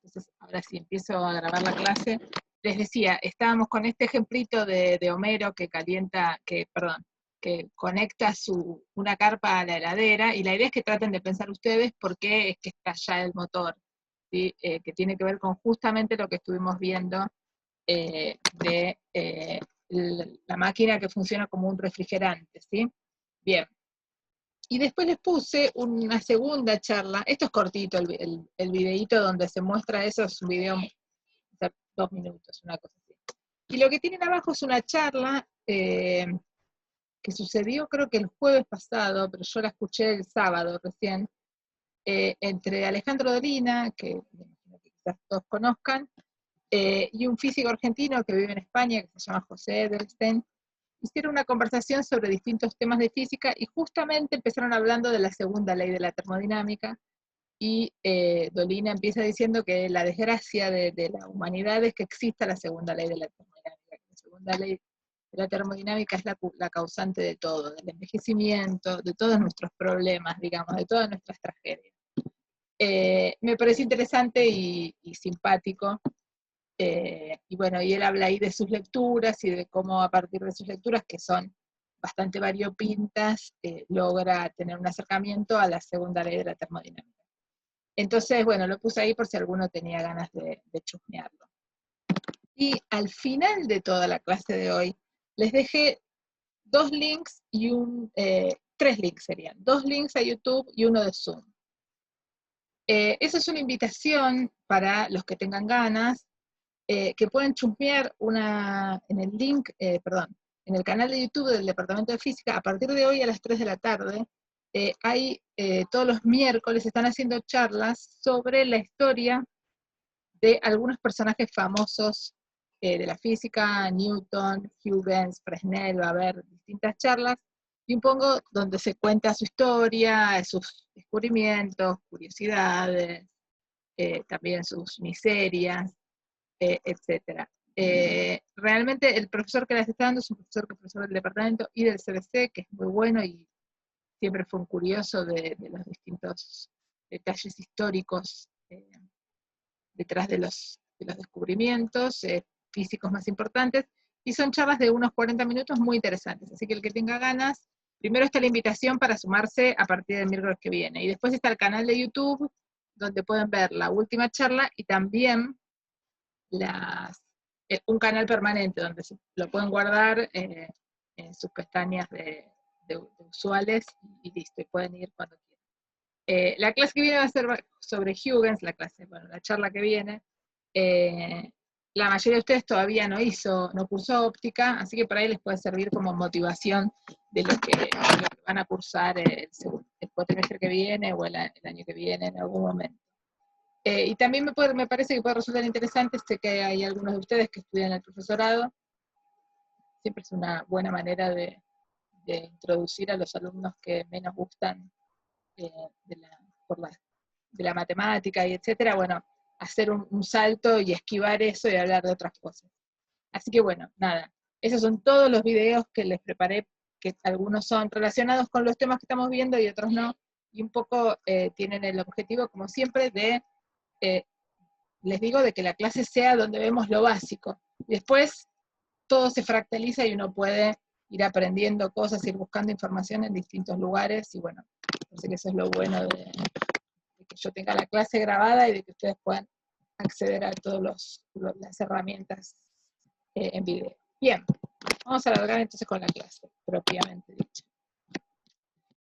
Entonces, ahora sí empiezo a grabar la clase. Les decía, estábamos con este ejemplito de Homero que que conecta una carpa a la heladera, y la idea es que traten de pensar ustedes por qué es que estalla el motor, ¿sí? Que tiene que ver con justamente lo que estuvimos viendo de la máquina que funciona como un refrigerante, ¿sí? Bien. Y después les puse una segunda charla. Esto es cortito, el videíto donde se muestra eso, es un video de 2 minutos, una cosa así. Y lo que tienen abajo es una charla que sucedió creo que el jueves pasado, pero yo la escuché el sábado recién, entre Alejandro Dolina, que me imagino que quizás todos conozcan, y un físico argentino que vive en España, que se llama José Edelstein. Hicieron una conversación sobre distintos temas de física y justamente empezaron hablando de la segunda ley de la termodinámica, y Dolina empieza diciendo que la desgracia de la humanidad es que exista la segunda ley de la termodinámica. La segunda ley de la termodinámica es la causante de todo, del envejecimiento, de todos nuestros problemas, digamos, de todas nuestras tragedias. Me parece interesante y simpático. Y bueno, y él habla ahí de sus lecturas y de cómo a partir de sus lecturas, que son bastante variopintas, logra tener un acercamiento a la segunda ley de la termodinámica. Entonces, bueno, lo puse ahí por si alguno tenía ganas de chusmearlo. Y al final de toda la clase de hoy, les dejé 2 links y 3 links serían, 2 links a YouTube y uno de Zoom. Esa es una invitación para los que tengan ganas, que pueden chusmear en el link, en el canal de YouTube del Departamento de Física. A partir de hoy a las 3 de la tarde, todos los miércoles están haciendo charlas sobre la historia de algunos personajes famosos de la física: Newton, Huygens, Fresnel. Va a haber distintas charlas, y un poco donde se cuenta su historia, sus descubrimientos, curiosidades, también sus miserias, etc. Realmente el profesor que las está dando es un profesor del departamento y del CBC, que es muy bueno y siempre fue un curioso de los distintos detalles históricos detrás de los descubrimientos físicos más importantes, y son charlas de unos 40 minutos muy interesantes. Así que el que tenga ganas, primero está la invitación para sumarse a partir del miércoles que viene, y después está el canal de YouTube, donde pueden ver la última charla, y también un canal permanente donde lo pueden guardar en sus pestañas de usuales, y listo, y pueden ir cuando quieran. La clase que viene va a ser sobre Huygens, la charla que viene. La mayoría de ustedes todavía no cursó óptica, así que para ahí les puede servir como motivación de lo que van a cursar el cuatrimestre que viene o el año que viene en algún momento. Y también me parece que puede resultar interesante. Sé que hay algunos de ustedes que estudian el profesorado. Siempre es una buena manera de introducir a los alumnos que menos gustan de la matemática y etcétera, bueno, hacer un salto y esquivar eso y hablar de otras cosas. Así que bueno, nada, esos son todos los videos que les preparé, que algunos son relacionados con los temas que estamos viendo y otros no, y un poco tienen el objetivo, como siempre, les digo, de que la clase sea donde vemos lo básico. Después todo se fractaliza y uno puede ir aprendiendo cosas, ir buscando información en distintos lugares, y bueno, parece que eso es lo bueno de que yo tenga la clase grabada y de que ustedes puedan acceder a todas las herramientas en video. Bien, vamos a alargar entonces con la clase, propiamente dicha.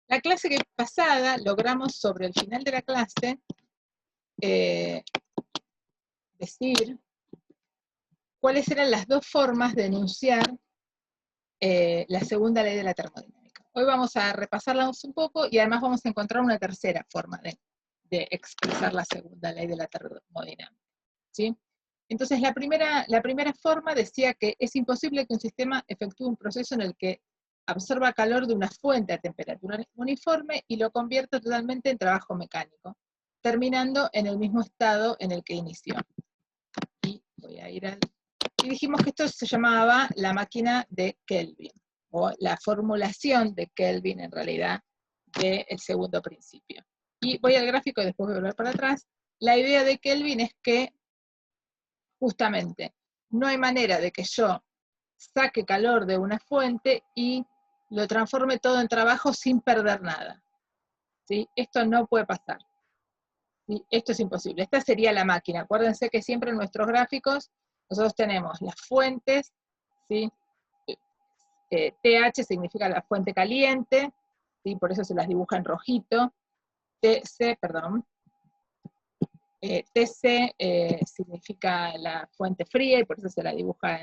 La clase pasada logramos sobre el final de la clase decir cuáles eran las 2 formas de enunciar la segunda ley de la termodinámica. Hoy vamos a repasarlas un poco, y además vamos a encontrar una tercera forma de expresar la segunda ley de la termodinámica, ¿sí? Entonces la primera forma decía que es imposible que un sistema efectúe un proceso en el que absorba calor de una fuente a temperatura uniforme y lo convierta totalmente en trabajo mecánico, terminando en el mismo estado en el que inició. Y voy a ir y dijimos que esto se llamaba la máquina de Kelvin, o la formulación de Kelvin, en realidad, del segundo principio. Y voy al gráfico y después voy a volver para atrás. La idea de Kelvin es que justamente, no hay manera de que yo saque calor de una fuente y lo transforme todo en trabajo sin perder nada. ¿Sí? Esto no puede pasar. ¿Sí? Esto es imposible. Esta sería la máquina. Acuérdense que siempre en nuestros gráficos nosotros tenemos las fuentes, ¿sí? TH significa la fuente caliente, ¿sí? Por eso se las dibuja en rojito. TC, perdón. TC significa la fuente fría y por eso se la dibuja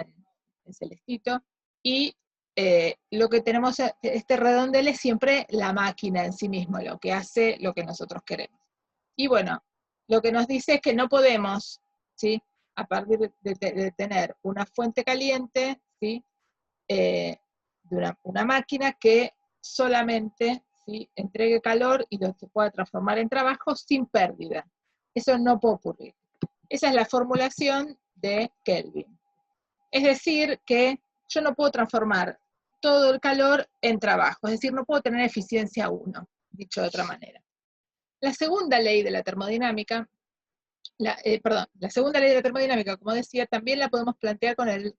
en celestito. Y lo que tenemos, este redondel es siempre la máquina en sí mismo, lo que hace lo que nosotros queremos. Y bueno, lo que nos dice es que no podemos, ¿sí? A partir de tener una fuente caliente, ¿sí? De una máquina que solamente, ¿sí? Entregue calor y lo se pueda transformar en trabajo sin pérdida. Eso no puede ocurrir. Esa es la formulación de Kelvin. Es decir, que yo no puedo transformar todo el calor en trabajo, es decir, no puedo tener eficiencia 1, dicho de otra manera. La segunda ley de la termodinámica, la segunda ley de la termodinámica, como decía, también la podemos plantear con el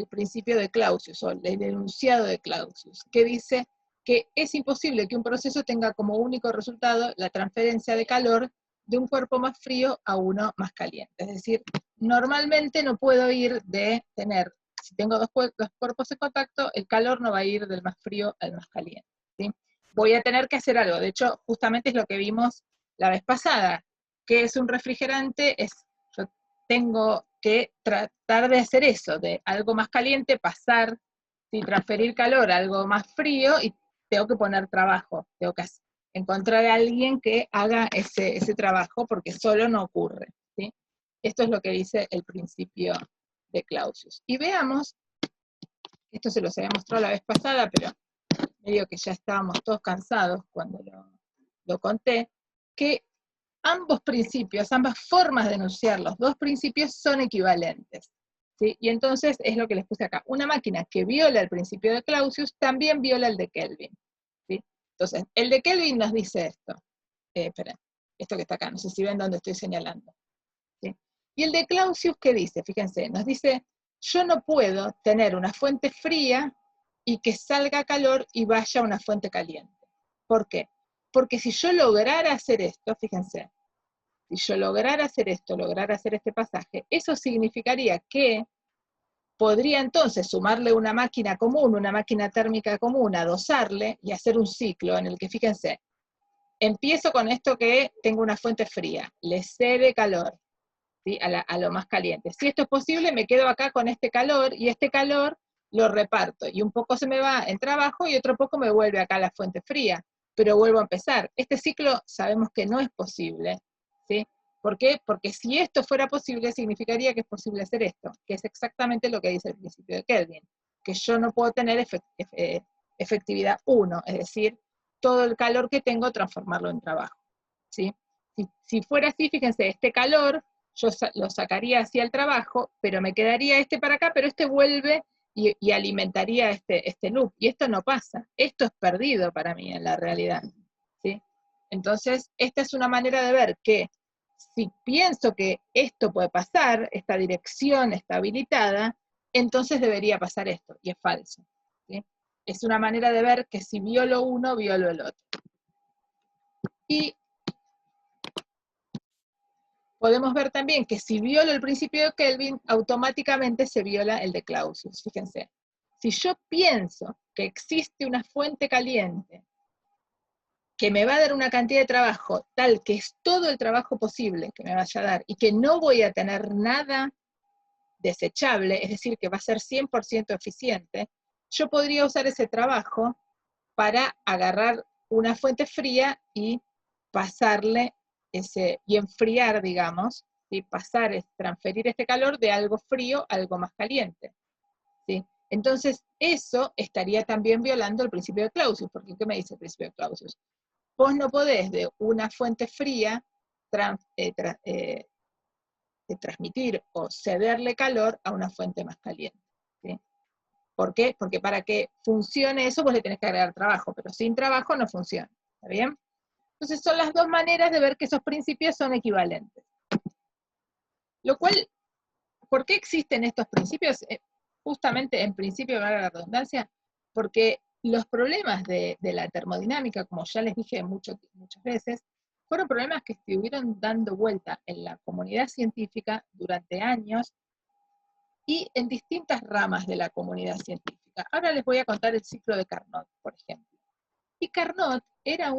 principio de Clausius, o el enunciado de Clausius, que dice que es imposible que un proceso tenga como único resultado la transferencia de calor de un cuerpo más frío a uno más caliente. Es decir, normalmente no puedo ir de tener, si tengo dos cuerpos en contacto, el calor no va a ir del más frío al más caliente. ¿Sí? Voy a tener que hacer algo. De hecho, justamente es lo que vimos la vez pasada. ¿Qué es un refrigerante? Yo tengo que tratar de hacer eso, de algo más caliente, pasar, ¿sí? Transferir calor a algo más frío, y tengo que poner trabajo, tengo que encontrar a alguien que haga ese trabajo, porque solo no ocurre. ¿Sí? Esto es lo que dice el principio de Clausius. Y veamos, esto se los había mostrado la vez pasada, pero medio que ya estábamos todos cansados cuando lo conté, que ambos principios, ambas formas de enunciar los dos principios son equivalentes. ¿Sí? Y entonces es lo que les puse acá. Una máquina que viola el principio de Clausius también viola el de Kelvin. ¿Sí? Entonces, el de Kelvin nos dice esto. Esperen, esto que está acá, no sé si ven dónde estoy señalando. ¿Sí? Y el de Clausius, ¿qué dice? Fíjense, nos dice, yo no puedo tener una fuente fría y que salga calor y vaya a una fuente caliente. ¿Por qué? Porque si yo lograra hacer esto, fíjense, si yo lograra hacer esto, lograr hacer este pasaje, eso significaría que podría entonces sumarle una máquina común, una máquina térmica común, adosarle y hacer un ciclo en el que, fíjense, empiezo con esto que tengo una fuente fría, le cede calor, ¿sí? a lo más caliente. Si esto es posible, me quedo acá con este calor, y este calor lo reparto, y un poco se me va en trabajo y otro poco me vuelve acá a la fuente fría, pero vuelvo a empezar. Este ciclo sabemos que no es posible, ¿sí? ¿Por qué? Porque si esto fuera posible, significaría que es posible hacer esto, que es exactamente lo que dice el principio de Kelvin, que yo no puedo tener efectividad 1, es decir, todo el calor que tengo, transformarlo en trabajo. ¿Sí? Si fuera así, fíjense, este calor yo lo sacaría hacia el trabajo, pero me quedaría este para acá, pero este vuelve y alimentaría este loop. Y esto no pasa. Esto es perdido para mí en la realidad. ¿Sí? Entonces, esta es una manera de ver que si pienso que esto puede pasar, esta dirección está habilitada, entonces debería pasar esto, y es falso. ¿Sí? Es una manera de ver que si violo uno, violo el otro. Y podemos ver también que si violo el principio de Kelvin, automáticamente se viola el de Clausius. Fíjense, si yo pienso que existe una fuente caliente que me va a dar una cantidad de trabajo tal que es todo el trabajo posible que me vaya a dar y que no voy a tener nada desechable, es decir, que va a ser 100% eficiente, yo podría usar ese trabajo para agarrar una fuente fría y pasarle y enfriar, digamos, ¿sí? Transferir este calor de algo frío a algo más caliente. ¿Sí? Entonces, eso estaría también violando el principio de Clausius, porque ¿qué me dice el principio de Clausius? Vos no podés de una fuente fría transmitir o cederle calor a una fuente más caliente. ¿Sí? ¿Por qué? Porque para que funcione eso vos le tenés que agregar trabajo, pero sin trabajo no funciona. ¿Está bien? Entonces son las dos maneras de ver que esos principios son equivalentes. Lo cual ¿por qué existen estos principios? Justamente, en principio, valga la redundancia, porque los problemas de la termodinámica, como ya les dije muchas veces, fueron problemas que estuvieron dando vuelta en la comunidad científica durante años y en distintas ramas de la comunidad científica. Ahora les voy a contar el ciclo de Carnot, por ejemplo. Y Carnot era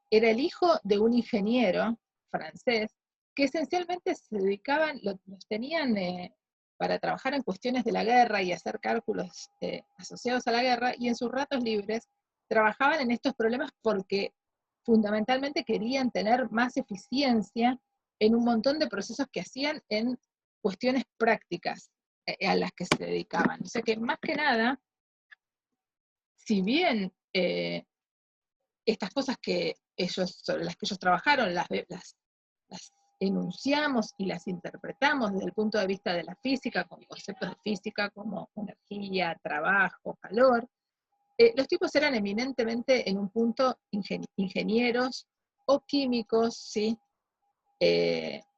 el hijo de un ingeniero francés que esencialmente se dedicaban, los tenían para trabajar en cuestiones de la guerra y hacer cálculos asociados a la guerra, y en sus ratos libres trabajaban en estos problemas porque fundamentalmente querían tener más eficiencia en un montón de procesos que hacían en cuestiones prácticas a las que se dedicaban. O sea que más que nada, si bien estas cosas sobre las que ellos trabajaron, las enunciamos y las interpretamos desde el punto de vista de la física, con conceptos de física como energía, trabajo, calor, los tipos eran eminentemente en un punto ingenieros o químicos, ¿sí?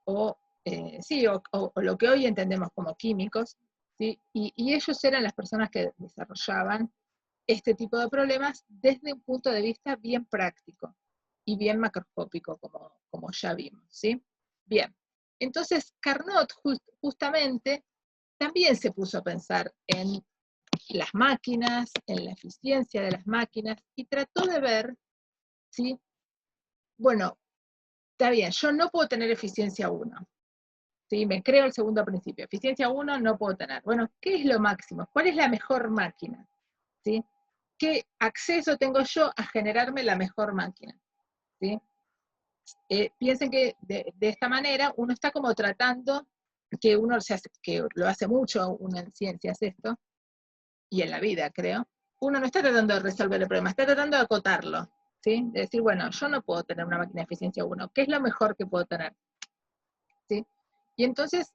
O lo que hoy entendemos como químicos, ¿sí? Y ellos eran las personas que desarrollaban este tipo de problemas desde un punto de vista bien práctico y bien macroscópico, como ya vimos, ¿sí? Bien, entonces Carnot justamente también se puso a pensar en las máquinas, en la eficiencia de las máquinas, y trató de ver, ¿sí? Bueno, está bien, yo no puedo tener eficiencia 1, ¿sí? Me creo el segundo principio, eficiencia 1 no puedo tener. Bueno, ¿qué es lo máximo? ¿Cuál es la mejor máquina? ¿Sí? ¿Qué acceso tengo yo a generarme la mejor máquina? ¿Sí? Piensen que de esta manera uno está como tratando, que que lo hace mucho uno en ciencias esto, y en la vida creo, uno no está tratando de resolver el problema, está tratando de acotarlo, ¿sí? De decir, bueno, yo no puedo tener una máquina de eficiencia 1, ¿qué es lo mejor que puedo tener? ¿Sí? Y entonces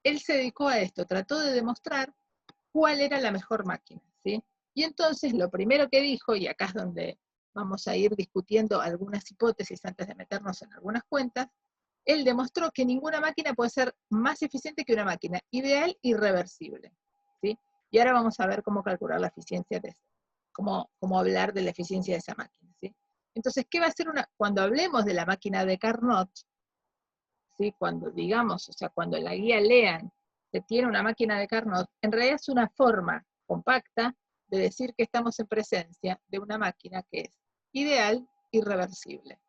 él se dedicó a esto, trató de demostrar cuál era la mejor máquina, ¿sí? Y entonces lo primero que dijo, y acá es donde vamos a ir discutiendo algunas hipótesis antes de meternos en algunas cuentas, él demostró que ninguna máquina puede ser más eficiente que una máquina ideal y reversible, ¿sí? Y ahora vamos a ver cómo calcular la eficiencia cómo hablar de la eficiencia de esa máquina, ¿sí? Entonces, ¿qué va a ser cuando hablemos de la máquina de Carnot, ¿sí? Cuando digamos, o sea, cuando en la guía lean que tiene una máquina de Carnot, en realidad es una forma compacta de decir que estamos en presencia de una máquina que es ideal y reversible.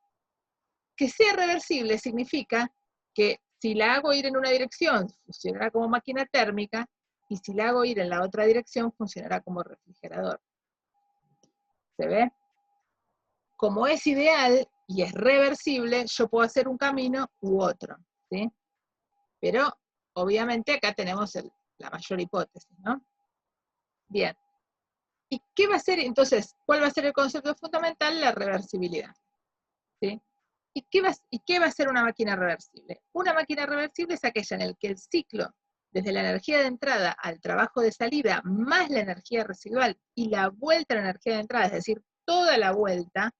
Que sea reversible significa que si la hago ir en una dirección, funcionará como máquina térmica, y si la hago ir en la otra dirección, funcionará como refrigerador. ¿Se ve? Como es ideal y es reversible, yo puedo hacer un camino u otro, ¿sí? Pero, obviamente, acá tenemos la mayor hipótesis, ¿no? Bien. ¿Y qué va a ser, entonces, cuál va a ser el concepto fundamental? La reversibilidad, ¿sí? ¿Y qué va a ser una máquina reversible? Una máquina reversible es aquella en la que el ciclo, desde la energía de entrada al trabajo de salida, más la energía residual y la vuelta a la energía de entrada, es decir, toda la vuelta,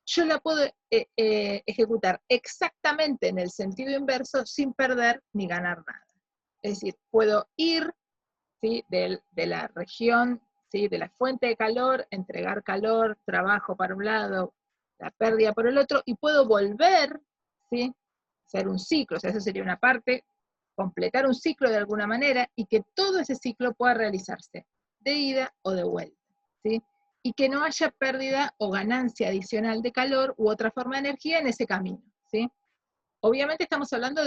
yo la puedo ejecutar exactamente en el sentido inverso sin perder ni ganar nada. Es decir, puedo ir, ¿sí? de la región, ¿sí? de la fuente de calor, entregar calor, trabajo para un lado, la pérdida por el otro, y puedo volver, ¿sí? hacer un ciclo, o sea, eso sería una parte, completar un ciclo de alguna manera, y que todo ese ciclo pueda realizarse de ida o de vuelta, ¿sí? Y que no haya pérdida o ganancia adicional de calor u otra forma de energía en ese camino, ¿sí? Obviamente estamos hablando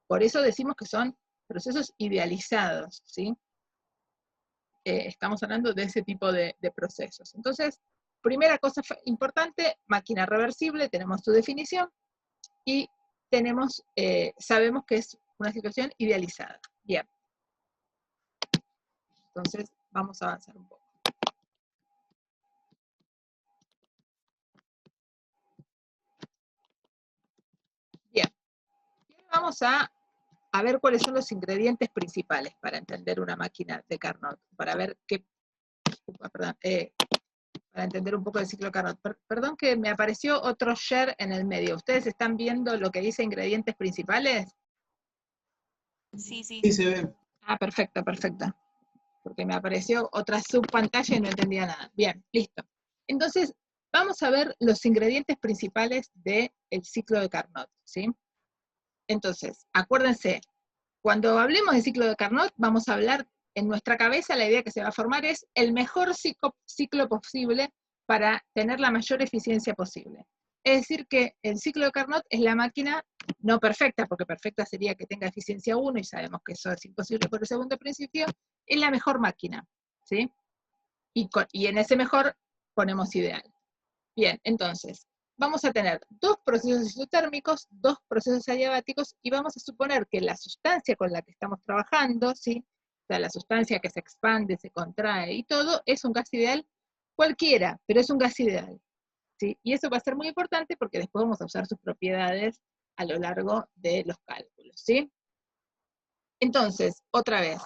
por eso decimos que son procesos idealizados, ¿sí? Estamos hablando de ese tipo de procesos. Entonces, primera cosa importante, máquina reversible, tenemos su definición, y sabemos que es una situación idealizada. Bien. Entonces, vamos a avanzar un poco. Bien. Vamos a ver cuáles son los ingredientes principales para entender una máquina de Carnot, para ver para entender un poco el ciclo Carnot. Perdón que me apareció otro share en el medio. ¿Ustedes están viendo lo que dice ingredientes principales? Sí, sí. Sí, se ve. Ah, perfecto, perfecto. Porque me apareció otra subpantalla y no entendía nada. Bien, listo. Entonces, vamos a ver los ingredientes principales del ciclo de Carnot, ¿sí? Entonces, acuérdense, cuando hablemos de ciclo de Carnot, vamos a hablar en nuestra cabeza, la idea que se va a formar es el mejor ciclo posible para tener la mayor eficiencia posible. Es decir, que el ciclo de Carnot es la máquina no perfecta, porque perfecta sería que tenga eficiencia 1, y sabemos que eso es imposible por el segundo principio, es la mejor máquina, ¿sí? Y en ese mejor ponemos ideal. Bien, entonces, vamos a tener dos procesos isotérmicos, dos procesos adiabáticos, y vamos a suponer que la sustancia con la que estamos trabajando, ¿sí? O sea, la sustancia que se expande, se contrae y todo, es un gas ideal cualquiera, pero es un gas ideal, ¿sí? Y eso va a ser muy importante porque después vamos a usar sus propiedades a lo largo de los cálculos, ¿sí? Entonces, otra vez,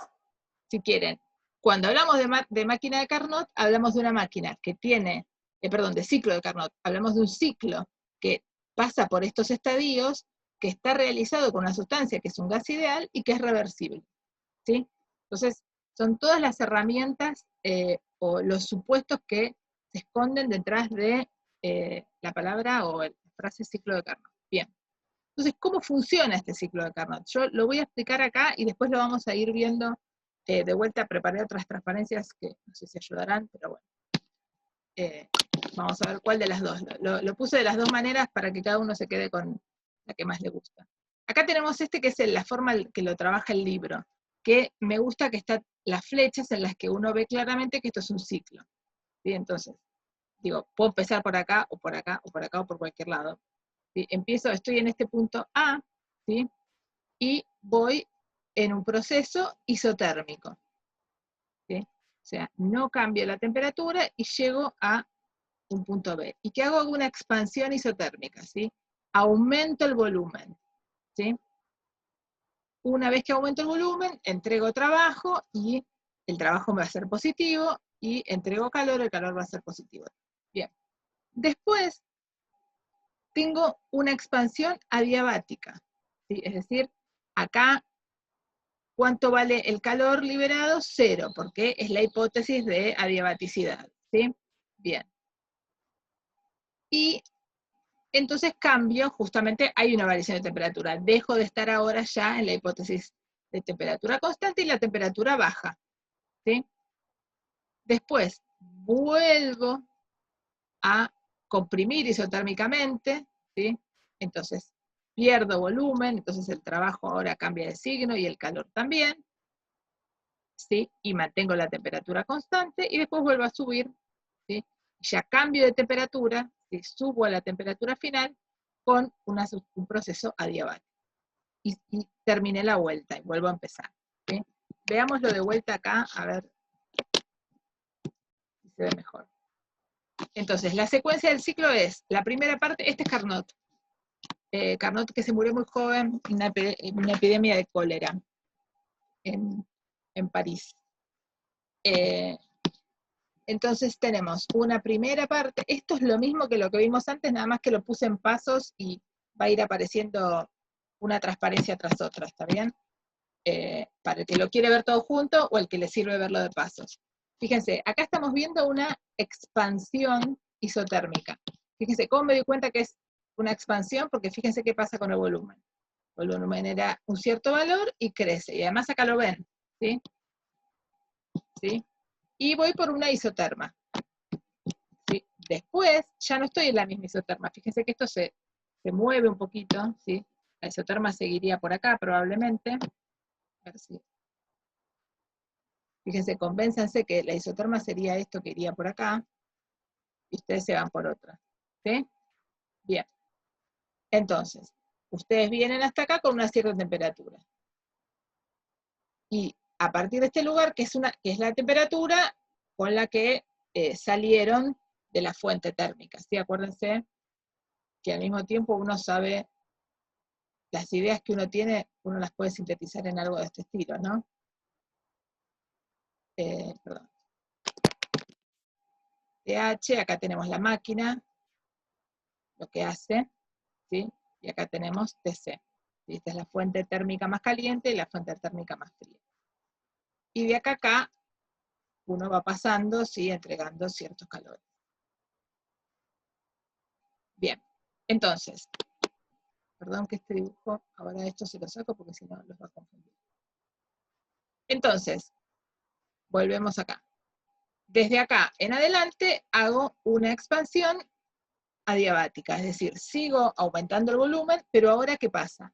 si quieren, cuando hablamos de máquina de Carnot, hablamos de una máquina que tiene, perdón, de ciclo de Carnot, hablamos de un ciclo que pasa por estos estadios, que está realizado con una sustancia que es un gas ideal y que es reversible, ¿sí? Entonces, son todas las herramientas o los supuestos que se esconden detrás de la palabra o la frase ciclo de Carnot. Bien. Entonces, ¿cómo funciona este ciclo de Carnot? Yo lo voy a explicar acá y después lo vamos a ir viendo. De vuelta preparé otras transparencias que no sé si ayudarán, pero bueno. Vamos a ver cuál de las dos. Lo puse de las dos maneras para que cada uno se quede con la que más le gusta. Acá tenemos este que es la forma que lo trabaja el libro, que me gusta que están las flechas en las que uno ve claramente que esto es un ciclo. ¿Sí? Entonces, digo, puedo empezar por acá, o por acá, o por acá, o por cualquier lado. ¿Sí? Estoy en este punto A, ¿sí? Y voy en un proceso isotérmico, ¿sí? O sea, no cambio la temperatura y llego a un punto B. ¿Y qué hago? Hago una expansión isotérmica, ¿sí? Aumento el volumen, ¿sí? Una vez que aumento el volumen, entrego trabajo y el trabajo va a ser positivo, y entrego calor, el calor va a ser positivo. Bien. Después tengo una expansión adiabática, ¿sí? Es decir, acá, ¿cuánto vale el calor liberado? 0, porque es la hipótesis de adiabaticidad, ¿sí? Bien. Y entonces cambio, justamente hay una variación de temperatura. Dejo de estar ahora ya en la hipótesis de temperatura constante y la temperatura baja, ¿sí? Después vuelvo a comprimir isotérmicamente, ¿sí? Entonces pierdo volumen, entonces el trabajo ahora cambia de signo y el calor también, ¿sí? Y mantengo la temperatura constante y después vuelvo a subir, ¿sí? Ya cambio de temperatura, ¿sí? Subo a la temperatura final con un proceso adiabático. Y terminé la vuelta y vuelvo a empezar, ¿sí? Veámoslo de vuelta acá, a ver si se ve mejor. Entonces, la secuencia del ciclo es, la primera parte, este es Carnot. Carnot, que se murió muy joven en una epidemia de cólera en París. Entonces tenemos una primera parte, esto es lo mismo que lo que vimos antes, nada más que lo puse en pasos y va a ir apareciendo una transparencia tras otra, ¿está bien? Para el que lo quiere ver todo junto o el que le sirve verlo de pasos. Fíjense, acá estamos viendo una expansión isotérmica. Fíjense, ¿cómo me doy cuenta que es una expansión? Porque fíjense qué pasa con el volumen. El volumen era un cierto valor y crece, y además acá lo ven, ¿sí? ¿Sí? Y voy por una isoterma, ¿sí? Después ya no estoy en la misma isoterma, fíjense que esto se mueve un poquito, ¿sí? La isoterma seguiría por acá probablemente. A ver si... Fíjense, convénzanse que la isoterma sería esto que iría por acá, y ustedes se van por otra, ¿sí? Bien. Entonces, ustedes vienen hasta acá con una cierta temperatura. Y a partir de este lugar, que es la temperatura con la que salieron de la fuente térmica, ¿sí? Acuérdense que al mismo tiempo uno sabe las ideas que uno tiene, uno las puede sintetizar en algo de este estilo, ¿no? Perdón. TH, acá tenemos la máquina, lo que hace, ¿sí? Y acá tenemos TC, ¿sí? Esta es la fuente térmica más caliente y la fuente térmica más fría. Y de acá a acá, uno va pasando, ¿sí? Entregando ciertos calores. Bien, entonces, perdón que este dibujo, ahora esto se lo saco porque si no los va a confundir. Entonces, volvemos acá. Desde acá en adelante hago una expansión adiabática, es decir, sigo aumentando el volumen, pero ahora ¿qué pasa?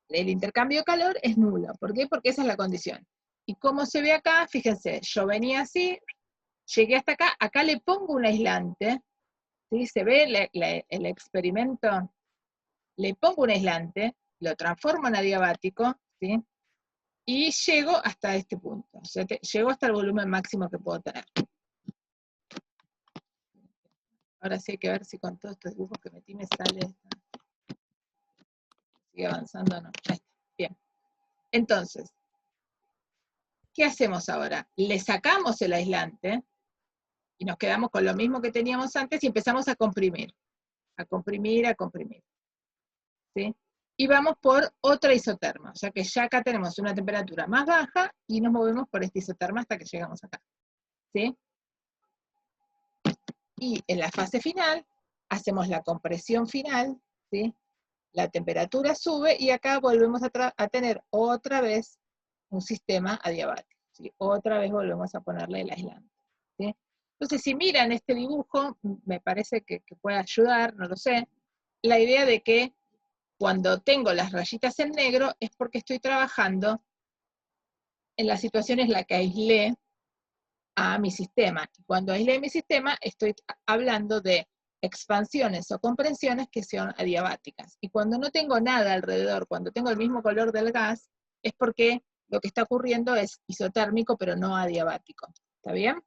El intercambio de calor es nulo. ¿Por qué? Porque esa es la condición. ¿Y cómo se ve acá? Fíjense, yo venía así, llegué hasta acá, acá le pongo un aislante, ¿sí? Se ve el experimento, le pongo un aislante, lo transformo en adiabático, ¿sí? Y llego hasta este punto. O sea, llego hasta el volumen máximo que puedo tener. Ahora sí hay que ver si con todos estos dibujos que metí me sale esta. Sigue avanzando o no. Ahí está. Bien. Entonces, ¿qué hacemos ahora? Le sacamos el aislante y nos quedamos con lo mismo que teníamos antes y empezamos a comprimir. A comprimir, a comprimir. ¿Sí? Y vamos por otra isoterma. O sea que ya acá tenemos una temperatura más baja y nos movemos por esta isoterma hasta que llegamos acá. ¿Sí? Y en la fase final, hacemos la compresión final, ¿sí? La temperatura sube y acá volvemos a tener otra vez un sistema adiabático, ¿sí? Otra vez volvemos a ponerle el aislante, ¿sí? Entonces, si miran este dibujo, me parece que puede ayudar, no lo sé, la idea de que cuando tengo las rayitas en negro es porque estoy trabajando en la situación en la que aislé a mi sistema. Y cuando aislé mi sistema, estoy hablando de expansiones o compresiones que son adiabáticas. Y cuando no tengo nada alrededor, cuando tengo el mismo color del gas, es porque lo que está ocurriendo es isotérmico, pero no adiabático. ¿Está bien?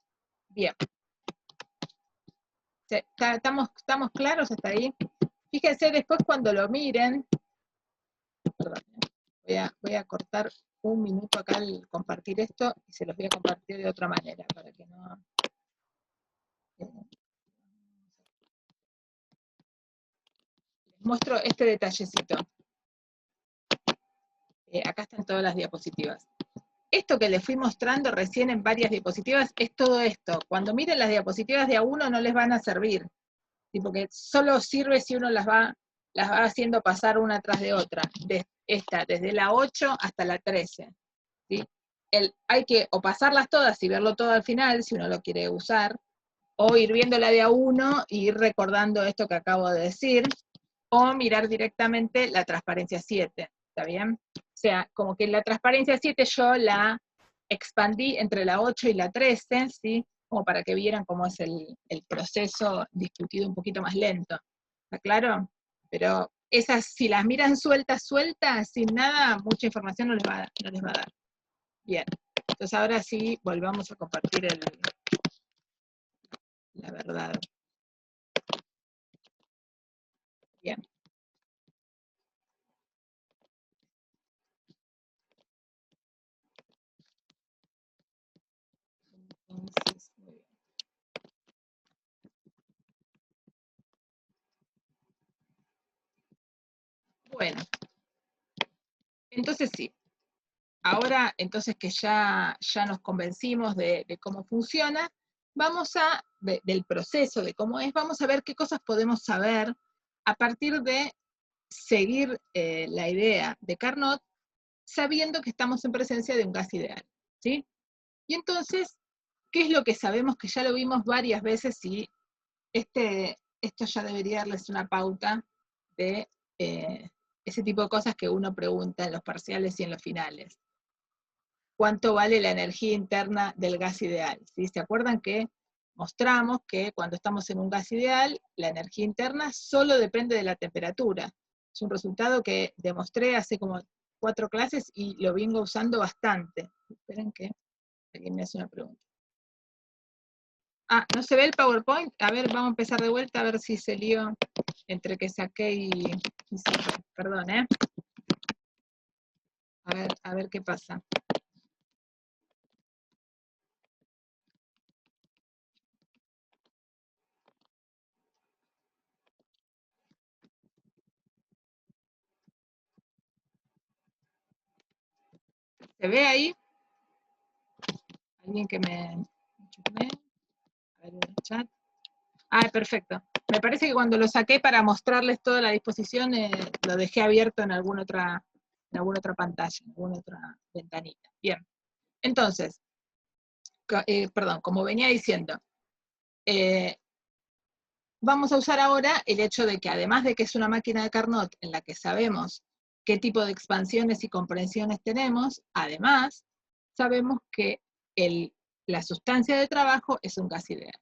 Bien. ¿Estamos claros hasta ahí? Fíjense después cuando lo miren, perdón, voy a cortar un minuto acá al compartir esto y se los voy a compartir de otra manera para que no... Les muestro este detallecito. Acá están todas las diapositivas. Esto que les fui mostrando recién en varias diapositivas es todo esto. Cuando miren las diapositivas de a uno no les van a servir, ¿sí? Porque solo sirve si uno las va haciendo pasar una tras de otra. Desde la 8 hasta la 13. ¿Sí? Hay que o pasarlas todas y verlo todo al final, si uno lo quiere usar, o ir viendo la de a uno y ir recordando esto que acabo de decir, o mirar directamente la transparencia 7, ¿está bien? O sea, como que la transparencia 7 yo la expandí entre la 8 y la 13, ¿sí? Como para que vieran cómo es el proceso discutido un poquito más lento. ¿Está claro? Pero esas, si las miran sueltas, sin nada, mucha información no les va a dar. Bien. Entonces ahora sí, volvamos a compartir la verdad. Bien. Entonces, muy bien. Bueno, entonces sí. Ahora, entonces que ya nos convencimos de cómo funciona, vamos del proceso, de cómo es, vamos a ver qué cosas podemos saber a partir de seguir la idea de Carnot, sabiendo que estamos en presencia de un gas ideal, ¿sí? Y entonces, ¿qué es lo que sabemos que ya lo vimos varias veces y esto ya debería darles una pauta de ese tipo de cosas que uno pregunta en los parciales y en los finales? ¿Cuánto vale la energía interna del gas ideal? ¿Sí? ¿Se acuerdan que mostramos que cuando estamos en un gas ideal, la energía interna solo depende de la temperatura? Es un resultado que demostré hace como 4 clases y lo vengo usando bastante. Esperen que alguien me hace una pregunta. Ah, ¿no se ve el PowerPoint? A ver, vamos a empezar de vuelta a ver si se lió entre que saqué y saqué. Perdón, ¿eh? A ver qué pasa. ¿Se ve ahí? ¿Alguien que me... A ver en el chat. Ah, perfecto. Me parece que cuando lo saqué para mostrarles toda la disposición, lo dejé abierto en alguna otra pantalla, en alguna otra ventanita. Bien. Entonces, perdón, como venía diciendo, vamos a usar ahora el hecho de que además de que es una máquina de Carnot en la que sabemos qué tipo de expansiones y comprensiones tenemos, además sabemos que la sustancia de trabajo es un gas ideal.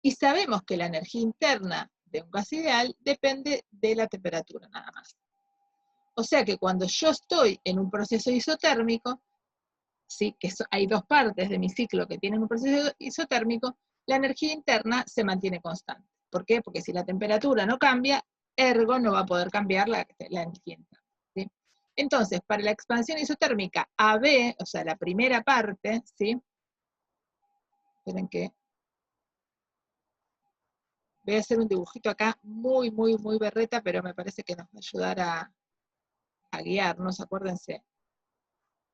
Y sabemos que la energía interna de un gas ideal depende de la temperatura nada más. O sea que cuando yo estoy en un proceso isotérmico, ¿sí? Que hay dos partes de mi ciclo que tienen un proceso isotérmico, la energía interna se mantiene constante. ¿Por qué? Porque si la temperatura no cambia, ergo no va a poder cambiar la energía interna. ¿Sí? Entonces, para la expansión isotérmica AB, o sea, la primera parte, ¿sí? Esperen que voy a hacer un dibujito acá muy, muy, muy berreta, pero me parece que nos va a ayudar a guiarnos, acuérdense.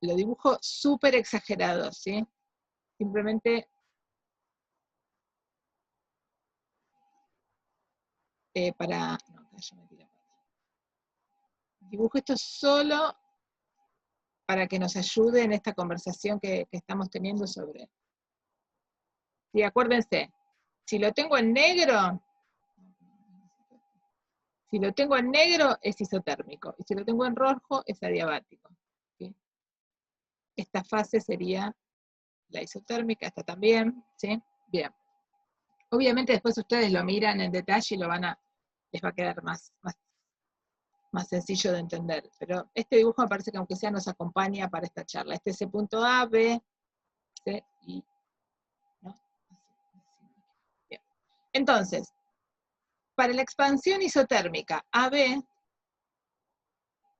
Lo dibujo súper exagerado, ¿sí? Simplemente para... No, acá yo me tiro. Dibujo esto solo para que nos ayude en esta conversación que estamos teniendo sobre... Sí, acuérdense, si lo tengo en negro, es isotérmico, y si lo tengo en rojo es adiabático. ¿Sí? Esta fase sería la isotérmica, esta también, ¿sí? Bien. Obviamente después ustedes lo miran en detalle y les va a quedar más sencillo de entender. Pero este dibujo me parece que aunque sea nos acompaña para esta charla. Este es el punto A, B, C y... ¿no? Bien. Entonces, para la expansión isotérmica AB,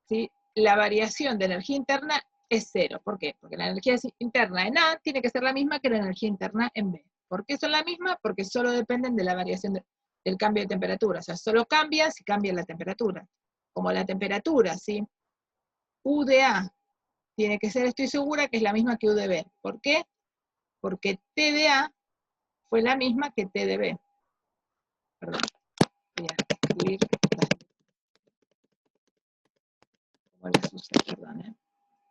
¿sí? La variación de energía interna es cero. ¿Por qué? Porque la energía interna en A tiene que ser la misma que la energía interna en B. ¿Por qué son la misma? Porque solo dependen de la variación del cambio de temperatura. O sea, solo cambia si cambia la temperatura. Como la temperatura, ¿sí? U de A tiene que ser, estoy segura, que es la misma que U de B. ¿Por qué? Porque T de A fue la misma que T de B. Perdón, voy a escribir como las usé, perdón.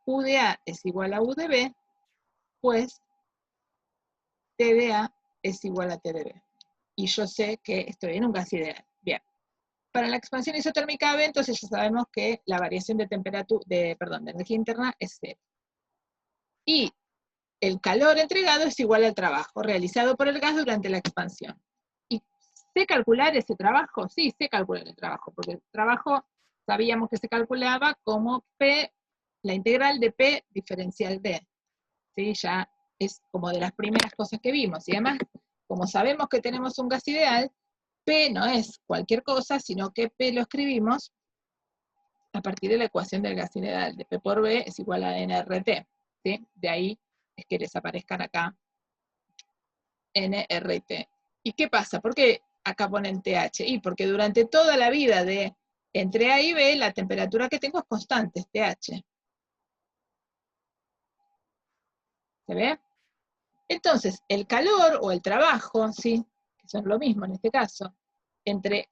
U de A es igual a U de B, pues T de A es igual a T de B. Y yo sé que estoy en un gas ideal. Bien. Para la expansión isotérmica AB, entonces ya sabemos que la variación de temperatura, de energía interna es cero. Y el calor entregado es igual al trabajo realizado por el gas durante la expansión. ¿Y sé calcular ese trabajo? Sí, sé calcular el trabajo, porque el trabajo sabíamos que se calculaba como P, la integral de P diferencial D. ¿Sí? Ya es como de las primeras cosas que vimos. Y además, como sabemos que tenemos un gas ideal, P no es cualquier cosa, sino que P lo escribimos a partir de la ecuación del gas ideal, de P por B es igual a nRT. ¿Sí? De ahí es que les aparezcan acá nRT. ¿Y qué pasa? ¿Por qué acá ponen TH? Y porque durante toda la vida de entre A y B, la temperatura que tengo es constante, es TH. ¿Se ve? Entonces, el calor o el trabajo, ¿sí? Que son lo mismo en este caso, en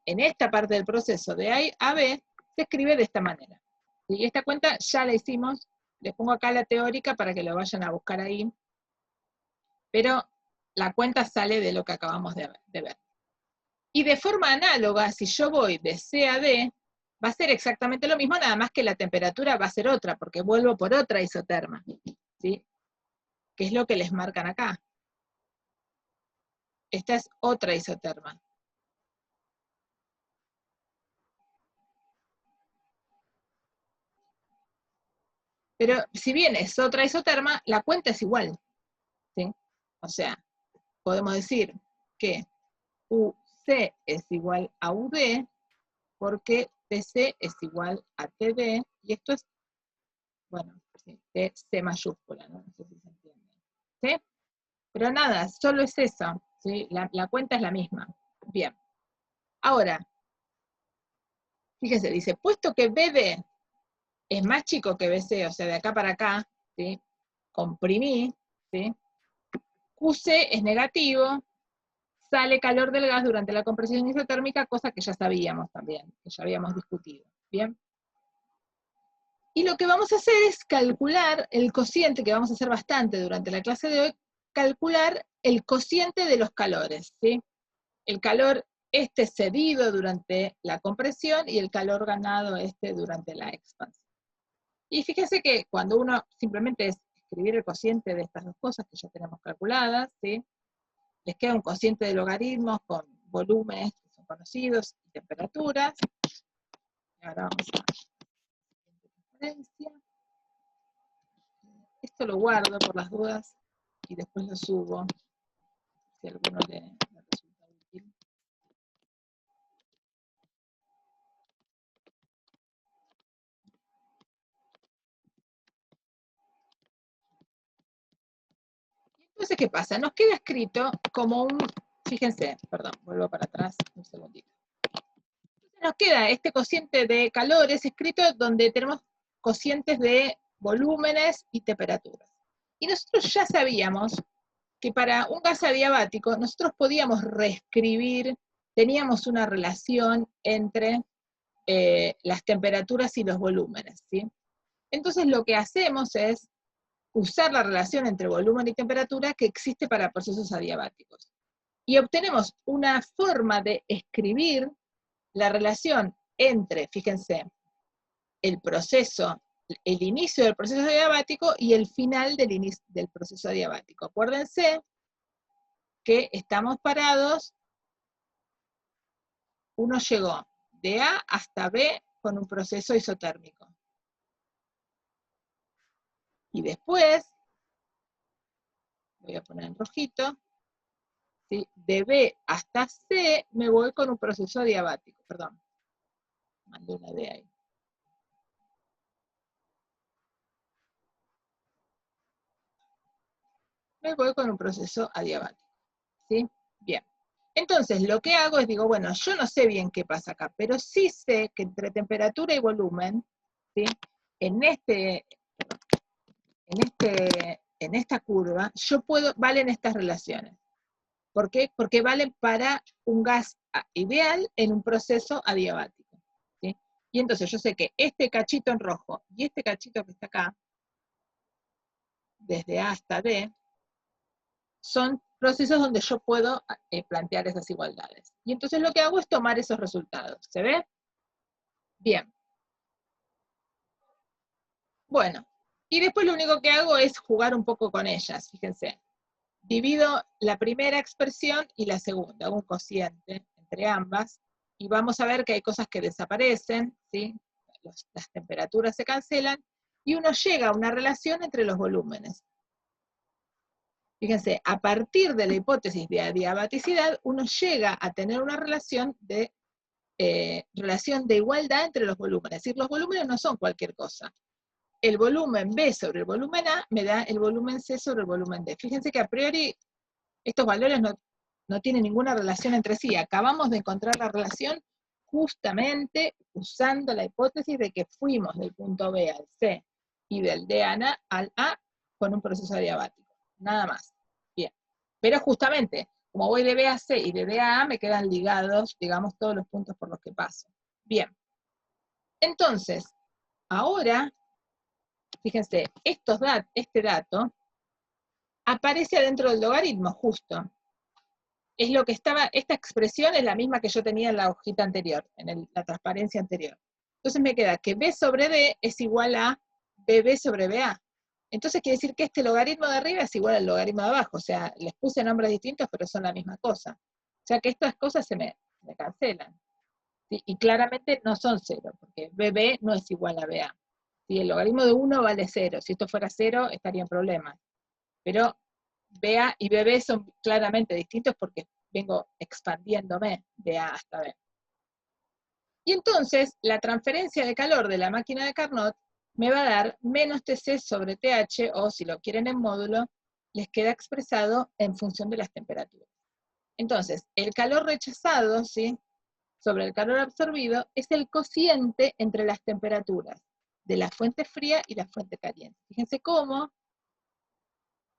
esta parte del proceso de A a B, se escribe de esta manera. Y esta cuenta ya la hicimos, les pongo acá la teórica para que lo vayan a buscar ahí, pero la cuenta sale de lo que acabamos de ver. Y de forma análoga, si yo voy de C a D, va a ser exactamente lo mismo, nada más que la temperatura va a ser otra, porque vuelvo por otra isoterma, ¿sí? Que es lo que les marcan acá. Esta es otra isoterma. Pero si bien es otra isoterma, la cuenta es igual, ¿sí? O sea, podemos decir que UC es igual a UD, porque TC es igual a TD, y esto es, bueno, sí, TC mayúscula, ¿no? No sé si se entiende. ¿Sí? Pero nada, solo es eso, ¿sí? La cuenta es la misma. Bien. Ahora, fíjese, dice, puesto que BD es más chico que BC, o sea, de acá para acá, ¿sí? Comprimí, ¿sí? QC es negativo, sale calor del gas durante la compresión isotérmica, cosa que ya sabíamos también, que ya habíamos discutido, ¿bien? Y lo que vamos a hacer es calcular el cociente, que vamos a hacer bastante durante la clase de hoy, calcular el cociente de los calores, ¿sí? El calor cedido durante la compresión y el calor ganado durante la expansión. Y fíjense que cuando uno simplemente es escribir el cociente de estas dos cosas que ya tenemos calculadas, ¿sí? Les queda un cociente de logaritmos con volúmenes que son conocidos y temperaturas. Y ahora vamos a transferencia. Esto lo guardo por las dudas y después lo subo si a alguno le resulta útil. Entonces, ¿qué pasa? Nos queda escrito como un, fíjense, perdón, vuelvo para atrás un segundito. Entonces nos queda este cociente de calores escrito donde tenemos cocientes de volúmenes y temperaturas. Y nosotros ya sabíamos que para un gas adiabático nosotros podíamos reescribir, teníamos una relación entre las temperaturas y los volúmenes, ¿sí? Entonces lo que hacemos es usar la relación entre volumen y temperatura que existe para procesos adiabáticos. Y obtenemos una forma de escribir la relación entre, fíjense, el proceso, el inicio del proceso adiabático y el final del proceso adiabático. Acuérdense que estamos parados, uno llegó de A hasta B con un proceso isotérmico. Y después, voy a poner en rojito, ¿sí? De B hasta C me voy con un proceso adiabático. Perdón, mandé una D ahí. Me voy con un proceso adiabático. ¿Sí? Bien. Entonces, lo que hago es, digo, bueno, yo no sé bien qué pasa acá, pero sí sé que entre temperatura y volumen, ¿sí? En esta curva, valen estas relaciones. ¿Por qué? Porque valen para un gas ideal en un proceso adiabático, ¿sí? Y entonces yo sé que este cachito en rojo y este cachito que está acá, desde A hasta D, son procesos donde yo puedo plantear esas igualdades. Y entonces lo que hago es tomar esos resultados. ¿Se ve? Bien. Bueno, y después lo único que hago es jugar un poco con ellas, fíjense. Divido la primera expresión y la segunda, un cociente entre ambas, y vamos a ver que hay cosas que desaparecen, ¿sí? Las temperaturas se cancelan, y uno llega a una relación entre los volúmenes. Fíjense, a partir de la hipótesis de adiabaticidad, uno llega a tener una relación de igualdad entre los volúmenes. Es decir, los volúmenes no son cualquier cosa. El volumen B sobre el volumen A me da el volumen C sobre el volumen D. Fíjense que a priori estos valores no tienen ninguna relación entre sí. Acabamos de encontrar la relación justamente usando la hipótesis de que fuimos del punto B al C y del D al A con un proceso adiabático. Nada más. Bien. Pero justamente, como voy de B a C y de D a A, me quedan ligados, digamos, todos los puntos por los que paso. Bien. Entonces, ahora, fíjense, este dato aparece adentro del logaritmo, justo. Es lo que estaba, esta expresión es la misma que yo tenía en la hojita anterior, en la transparencia anterior. Entonces me queda que B sobre D es igual a BB sobre BA. Entonces quiere decir que este logaritmo de arriba es igual al logaritmo de abajo, o sea, les puse nombres distintos, pero son la misma cosa. O sea que estas cosas se me cancelan. ¿Sí? Y claramente no son 0, porque BB no es igual a BA. ¿Sí? El logaritmo de 1 vale 0, si esto fuera 0 estaría en problemas. Pero BA y BB son claramente distintos porque vengo expandiéndome de A hasta B. Y entonces, la transferencia de calor de la máquina de Carnot me va a dar menos TC sobre TH, o si lo quieren en módulo, les queda expresado en función de las temperaturas. Entonces, el calor rechazado, ¿sí?, sobre el calor absorbido, es el cociente entre las temperaturas. de la fuente fría y la fuente caliente. Fíjense cómo,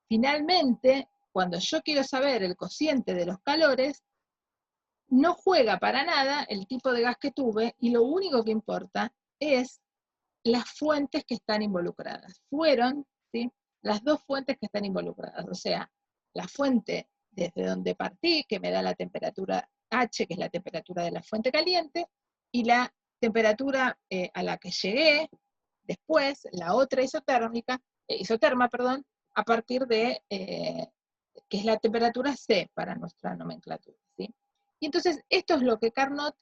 finalmente, cuando yo quiero saber el cociente de los calores, no juega para nada el tipo de gas que tuve, y lo único que importa es las fuentes que están involucradas. Fueron, ¿sí?, las dos fuentes que están involucradas, o sea, la fuente desde donde partí, que me da la temperatura H, que es la temperatura de la fuente caliente, y la temperatura a la que llegué después, la otra isoterma, a partir de, que es la temperatura C para nuestra nomenclatura, ¿sí? Y entonces esto es lo que Carnot,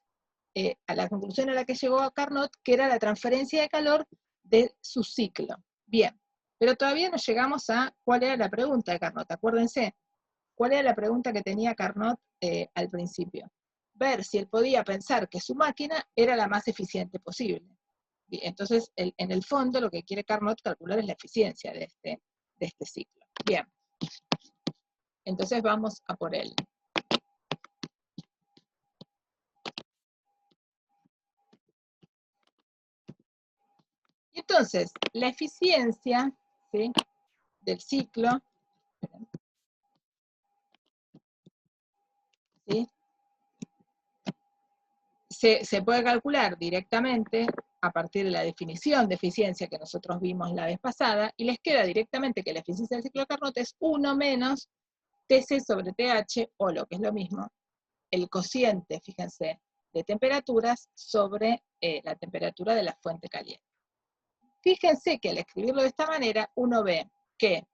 a la conclusión a la que llegó a Carnot, que era la transferencia de calor de su ciclo. Bien, pero todavía no llegamos a cuál era la pregunta de Carnot. Acuérdense, ¿cuál era la pregunta que tenía Carnot al principio? Ver si él podía pensar que su máquina era la más eficiente posible. Entonces, en el fondo, lo que quiere Carnot calcular es la eficiencia de este ciclo. Bien, entonces vamos a por él. Y entonces, la eficiencia, ¿sí?, del ciclo, ¿sí?, se puede calcular directamente a partir de la definición de eficiencia que nosotros vimos la vez pasada, y les queda directamente que la eficiencia del ciclo de Carnot es 1 menos Tc sobre Th, o lo que es lo mismo, el cociente, fíjense, de temperaturas sobre la temperatura de la fuente caliente. Fíjense que al escribirlo de esta manera, uno ve que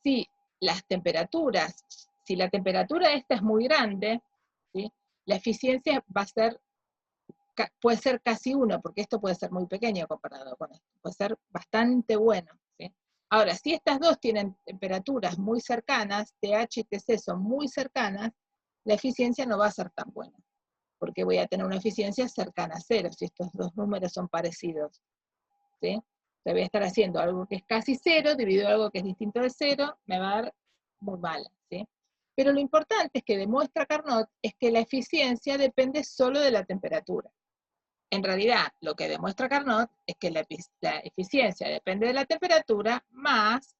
si la temperatura esta es muy grande, ¿sí?, la eficiencia puede ser casi 1, porque esto puede ser muy pequeño comparado con esto, puede ser bastante bueno, ¿sí? Ahora, si estas dos tienen temperaturas muy cercanas, TH y TC son muy cercanas, la eficiencia no va a ser tan buena, porque voy a tener una eficiencia cercana a 0, si estos dos números son parecidos, ¿sí? Entonces voy a estar haciendo algo que es casi 0, dividido algo que es distinto de 0, me va a dar muy mal, ¿sí? Pero lo importante es que demuestra Carnot es que la eficiencia depende solo de la temperatura. En realidad, lo que demuestra Carnot es que la eficiencia depende de la temperatura más,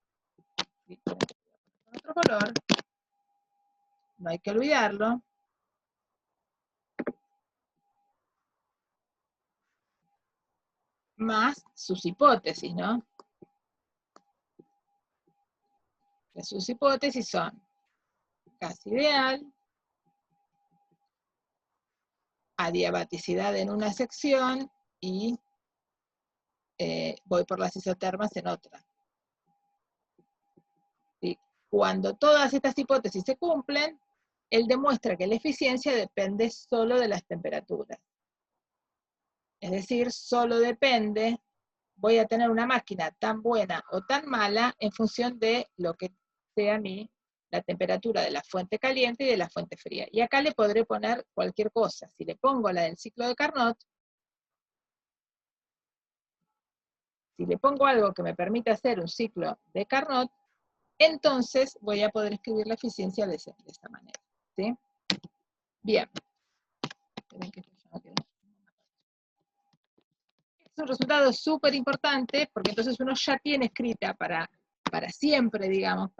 otro color, no hay que olvidarlo, más sus hipótesis, ¿no? Que sus hipótesis son gas ideal, adiabaticidad en una sección y voy por las isotermas en otra. ¿Sí? Cuando todas estas hipótesis se cumplen, él demuestra que la eficiencia depende solo de las temperaturas. Es decir, solo depende, voy a tener una máquina tan buena o tan mala en función de lo que sea la temperatura de la fuente caliente y de la fuente fría. Y acá le podré poner cualquier cosa. Si le pongo la del ciclo de Carnot, si le pongo algo que me permita hacer un ciclo de Carnot, entonces voy a poder escribir la eficiencia de esta manera, ¿sí? Bien. Es un resultado súper importante, porque entonces uno ya tiene escrita para siempre, digamos,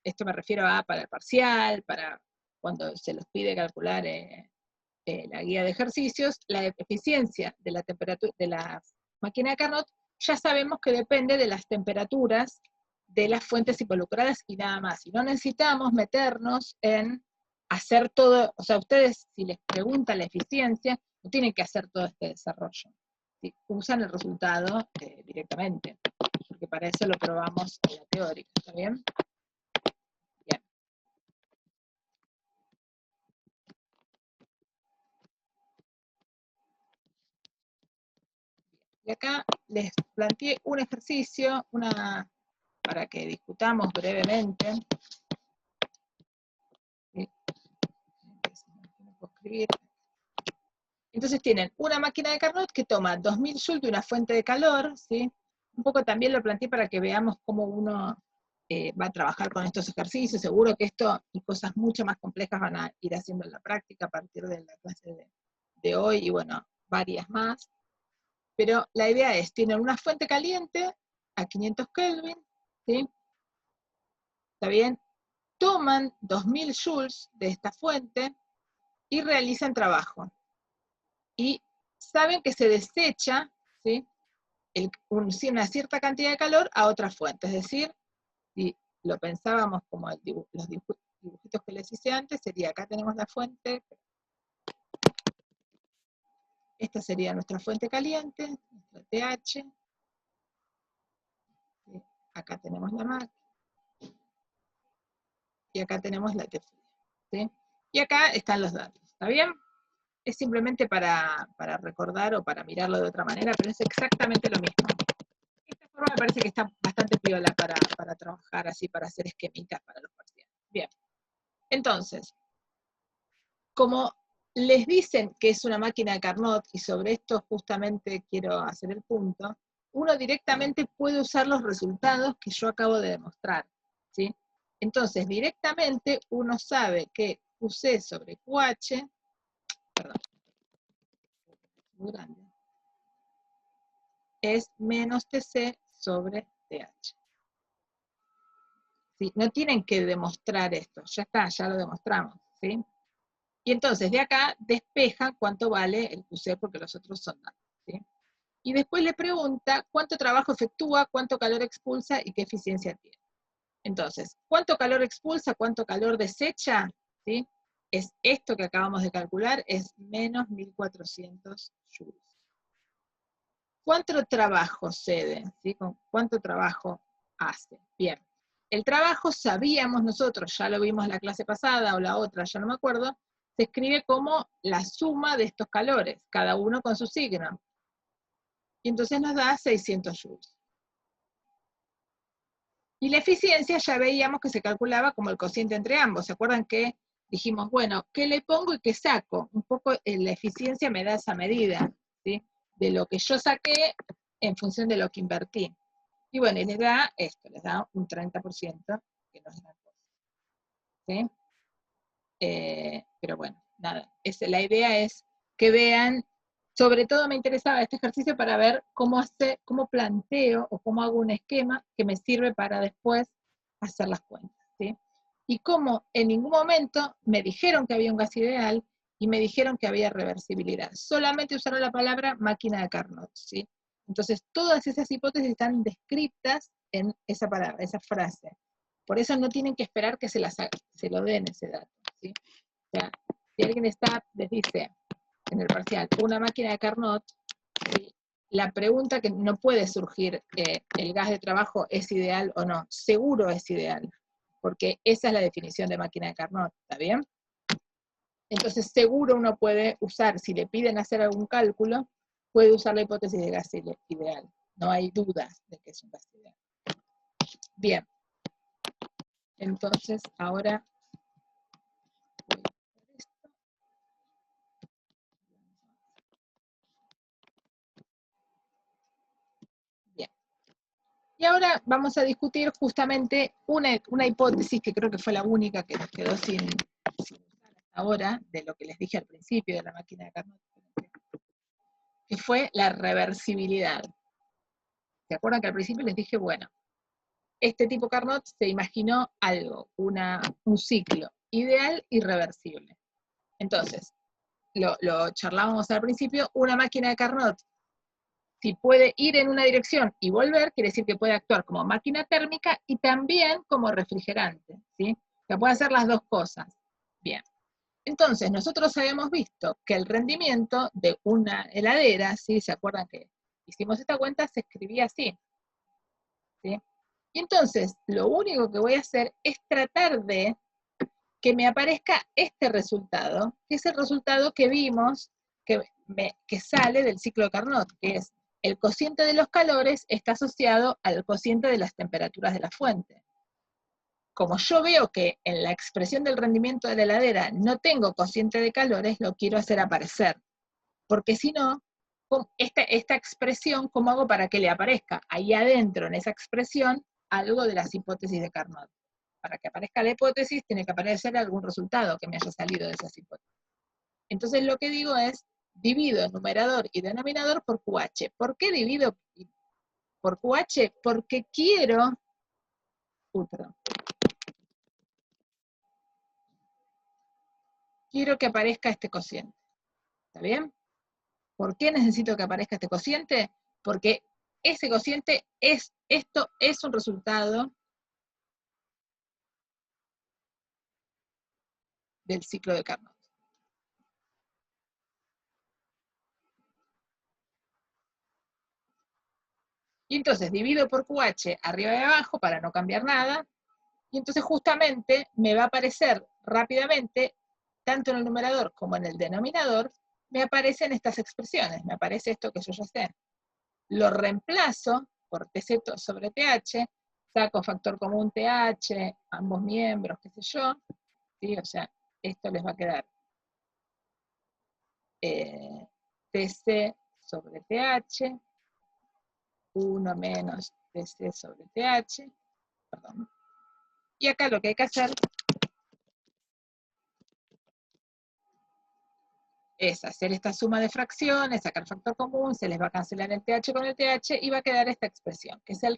esto me refiero a para el parcial, para cuando se los pide calcular la guía de ejercicios, la eficiencia de la temperatura de la máquina de Carnot, ya sabemos que depende de las temperaturas de las fuentes involucradas y nada más. Y no necesitamos meternos en hacer todo, o sea, ustedes si les preguntan la eficiencia, no tienen que hacer todo este desarrollo. ¿Sí? Usan el resultado directamente, porque para eso lo probamos en la teórica, ¿está bien? Bien. Y acá les planteé un ejercicio, para que discutamos brevemente. ¿Sí? Entonces tienen una máquina de Carnot que toma 2000 joules de una fuente de calor, ¿sí? Un poco también lo planteé para que veamos cómo uno va a trabajar con estos ejercicios. Seguro que esto y cosas mucho más complejas van a ir haciendo en la práctica a partir de la clase de hoy, y bueno, varias más. pero la idea es, tienen una fuente caliente a 500 Kelvin, ¿sí? ¿Está bien? Toman 2000 joules de esta fuente y realizan trabajo. Y saben que se desecha, ¿sí? Una cierta cantidad de calor a otra fuente. Es decir, si lo pensábamos como los dibujitos que les hice antes, sería, acá tenemos la fuente, esta sería nuestra fuente caliente, nuestra TH, ¿sí? Acá tenemos la máquina, y acá tenemos la T fría, ¿sí? Y acá están los datos, ¿está bien? Es simplemente para recordar o para mirarlo de otra manera, pero es exactamente lo mismo. Esta forma me parece que está bastante piola para trabajar así, para hacer esquemitas para los parciales. Bien, entonces, como les dicen que es una máquina de Carnot, y sobre esto justamente quiero hacer el punto, uno directamente puede usar los resultados que yo acabo de demostrar, ¿sí? Entonces, directamente uno sabe que QC sobre QH, perdón, muy grande, es menos TC sobre TH. ¿Sí? No tienen que demostrar esto, ya está, ya lo demostramos, ¿sí? Y entonces de acá despejan cuánto vale el QC porque los otros son datos, ¿sí? Y después le pregunta cuánto trabajo efectúa, cuánto calor expulsa y qué eficiencia tiene. Entonces, cuánto calor expulsa, cuánto calor desecha, ¿sí? Es esto que acabamos de calcular, es menos 1400 joules. ¿Cuánto trabajo cede? ¿Sí? ¿Cuánto trabajo hace? Bien. El trabajo sabíamos nosotros, ya lo vimos la clase pasada o la otra, ya no me acuerdo, se escribe como la suma de estos calores, cada uno con su signo. Y entonces nos da 600 joules. Y la eficiencia ya veíamos que se calculaba como el cociente entre ambos. ¿Se acuerdan que dijimos, bueno, ¿qué le pongo y qué saco? Un poco la eficiencia me da esa medida, ¿sí? De lo que yo saqué en función de lo que invertí. Y bueno, y les da esto, les da un 30%, que no es gran cosa, ¿sí? Pero bueno, nada, la idea es que vean, sobre todo me interesaba este ejercicio para ver cómo planteo o cómo hago un esquema que me sirve para después hacer las cuentas, ¿sí? Y cómo en ningún momento me dijeron que había un gas ideal y me dijeron que había reversibilidad. Solamente usaron la palabra máquina de Carnot, ¿sí? Entonces todas esas hipótesis están descritas en esa palabra, esa frase. Por eso no tienen que esperar que se lo den ese dato, ¿sí? O sea, si alguien les dice en el parcial, una máquina de Carnot, ¿sí? La pregunta que no puede surgir, ¿el gas de trabajo es ideal o no? Seguro es ideal, porque esa es la definición de máquina de Carnot, ¿está bien? Entonces seguro uno puede usar, si le piden hacer algún cálculo, puede usar la hipótesis de gas ideal. No hay dudas de que es un gas ideal. Bien. Entonces, ahora bien. Y ahora vamos a discutir justamente una hipótesis que creo que fue la única que nos quedó sin usar hasta ahora, de lo que les dije al principio de la máquina de Carnot, que fue la reversibilidad. ¿Se acuerdan que al principio les dije, bueno, este tipo Carnot se imaginó algo, un ciclo ideal y reversible? Entonces, lo charlábamos al principio, una máquina de Carnot, si puede ir en una dirección y volver, quiere decir que puede actuar como máquina térmica y también como refrigerante, ¿sí? Que puede hacer las dos cosas. Bien. Entonces, nosotros habíamos visto que el rendimiento de una heladera, ¿sí? ¿Se acuerdan que hicimos esta cuenta? Se escribía así, ¿sí? Y entonces, lo único que voy a hacer es tratar de que me aparezca este resultado, que es el resultado que vimos que sale del ciclo de Carnot, que es el cociente de los calores está asociado al cociente de las temperaturas de la fuente. Como yo veo que en la expresión del rendimiento de la heladera no tengo cociente de calores, lo quiero hacer aparecer. Porque si no, esta expresión, ¿cómo hago para que le aparezca ahí adentro, en esa expresión, algo de las hipótesis de Carnot? Para que aparezca la hipótesis, tiene que aparecer algún resultado que me haya salido de esas hipótesis. Entonces lo que digo es, divido numerador y denominador por QH. ¿Por qué divido por QH? Porque quiero, quiero que aparezca este cociente. ¿Está bien? ¿Por qué necesito que aparezca este cociente? Porque ese cociente esto es un resultado del ciclo de Carnot. Y entonces divido por QH arriba y abajo para no cambiar nada, y entonces justamente me va a aparecer rápidamente, tanto en el numerador como en el denominador, me aparecen estas expresiones, me aparece esto que yo ya sé. Lo reemplazo por TZ sobre TH, saco factor común TH, ambos miembros, qué sé yo, ¿sí? O sea, esto les va a quedar TC sobre TH, 1 menos TC sobre TH, perdón. Y acá lo que hay que hacer es hacer esta suma de fracciones, sacar factor común, se les va a cancelar el TH con el TH y va a quedar esta expresión, que es el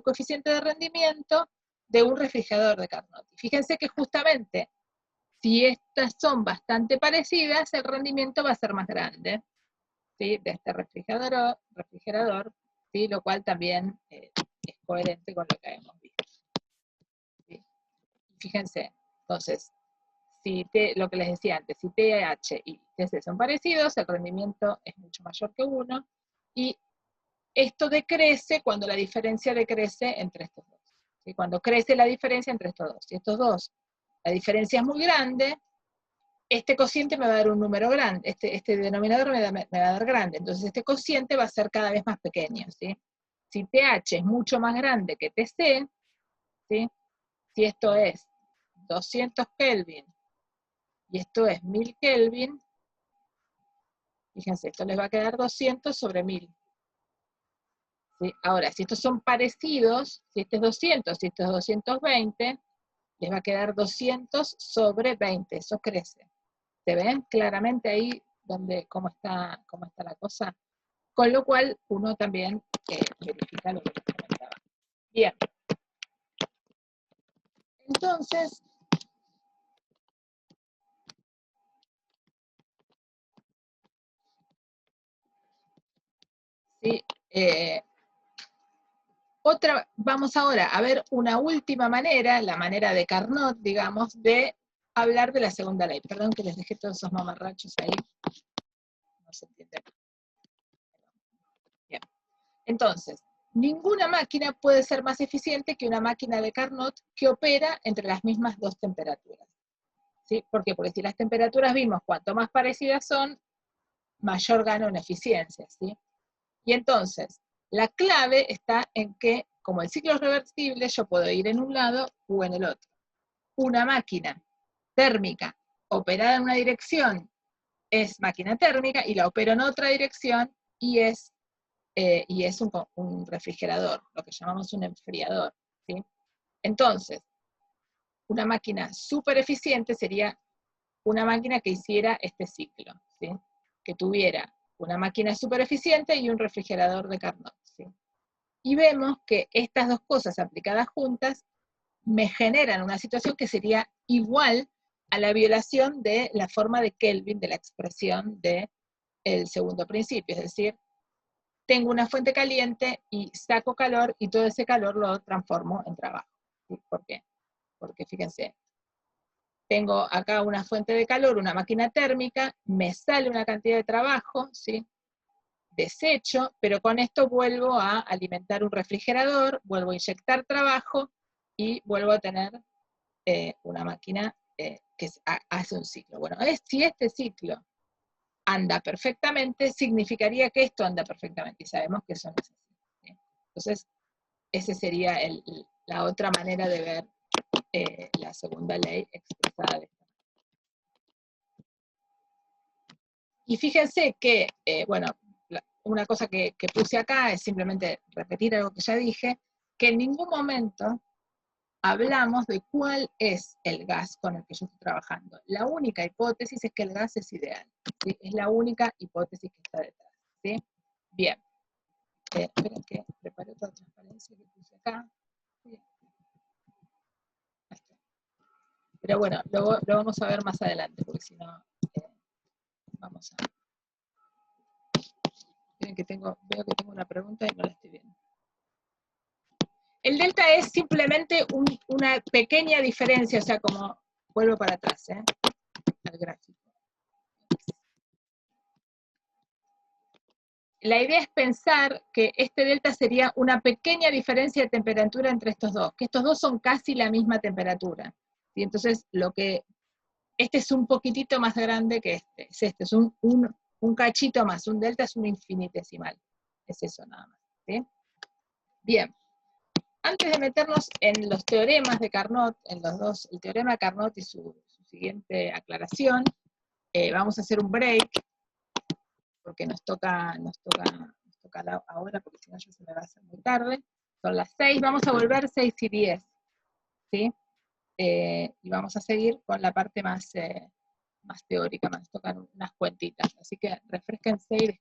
coeficiente de rendimiento de un refrigerador de Carnot. Fíjense que justamente, si estas son bastante parecidas, el rendimiento va a ser más grande, ¿sí? De este refrigerador, ¿sí? Lo cual también es coherente con lo que hemos visto. ¿Sí? Fíjense, entonces, si lo que les decía antes, si TH y TC son parecidos, el rendimiento es mucho mayor que 1, y esto decrece cuando la diferencia decrece entre estos dos. ¿Sí? Cuando crece la diferencia entre estos dos. Si estos dos, la diferencia es muy grande, este cociente me va a dar un número grande, este denominador me va a dar grande, entonces este cociente va a ser cada vez más pequeño. ¿Sí? Si TH es mucho más grande que TC, ¿sí? Si esto es 200 Kelvin, y esto es 1000 Kelvin, fíjense, esto les va a quedar 200 sobre 1000. ¿Sí? Ahora, si estos son parecidos, si este es 200, si esto es 220, les va a quedar 200 sobre 20, eso crece. ¿Se ven claramente ahí cómo está la cosa? Con lo cual, uno también verifica lo que les comentaba. Bien. Entonces, ¿sí? Vamos ahora a ver una última manera, la manera de Carnot, digamos, de hablar de la segunda ley. Perdón que les dejé todos esos mamarrachos ahí. No se entiende. Bien. Entonces, ninguna máquina puede ser más eficiente que una máquina de Carnot que opera entre las mismas dos temperaturas. ¿Sí? ¿Por qué? Porque si las temperaturas vimos, cuanto más parecidas son, mayor gano en eficiencia. ¿Sí? Y entonces, la clave está en que, como el ciclo es reversible, yo puedo ir en un lado o en el otro. Una máquina térmica operada en una dirección es máquina térmica, y la opero en otra dirección y es un refrigerador, lo que llamamos un enfriador. ¿Sí? Entonces, una máquina súper eficiente sería una máquina que hiciera este ciclo, ¿sí? Que tuviera una máquina súper eficiente y un refrigerador de Carnot. ¿Sí? Y vemos que estas dos cosas aplicadas juntas me generan una situación que sería igual a la violación de la forma de Kelvin de la expresión del segundo principio, es decir, tengo una fuente caliente y saco calor y todo ese calor lo transformo en trabajo. ¿Sí? ¿Por qué? Porque fíjense, tengo acá una fuente de calor, una máquina térmica, me sale una cantidad de trabajo, ¿sí? Desecho, pero con esto vuelvo a alimentar un refrigerador, vuelvo a inyectar trabajo y vuelvo a tener una máquina que hace un ciclo. Bueno, si este ciclo anda perfectamente, significaría que esto anda perfectamente, y sabemos que eso no es así. ¿Sí? Entonces, esa sería la otra manera de ver la segunda ley expresada de esta manera. Y fíjense que, bueno, una cosa que puse acá es simplemente repetir algo que ya dije, que en ningún momento hablamos de cuál es el gas con el que yo estoy trabajando. La única hipótesis es que el gas es ideal, ¿sí? Es la única hipótesis que está detrás, ¿sí? Bien. Esperen que preparé otra transparencia que puse acá. Bien. Ahí está. Pero bueno, lo vamos a ver más adelante, porque si no, vamos a... Miren que veo que tengo una pregunta y no la estoy viendo. El delta es simplemente una pequeña diferencia, o sea, como, vuelvo para atrás, al gráfico. La idea es pensar que este delta sería una pequeña diferencia de temperatura entre estos dos, que estos dos son casi la misma temperatura. ¿Sí? Entonces, este es un poquitito más grande que es un cachito más, un delta es un infinitesimal. Es eso nada más. ¿Sí? Bien. Antes de meternos en los teoremas de Carnot, en los dos, el teorema de Carnot y su siguiente aclaración, vamos a hacer un break, porque nos toca ahora, porque si no ya se me va a hacer muy tarde. Son las 6, vamos a volver 6 y 10, ¿sí? Y vamos a seguir con la parte más teórica, más tocan unas cuentitas. Así que refresquense y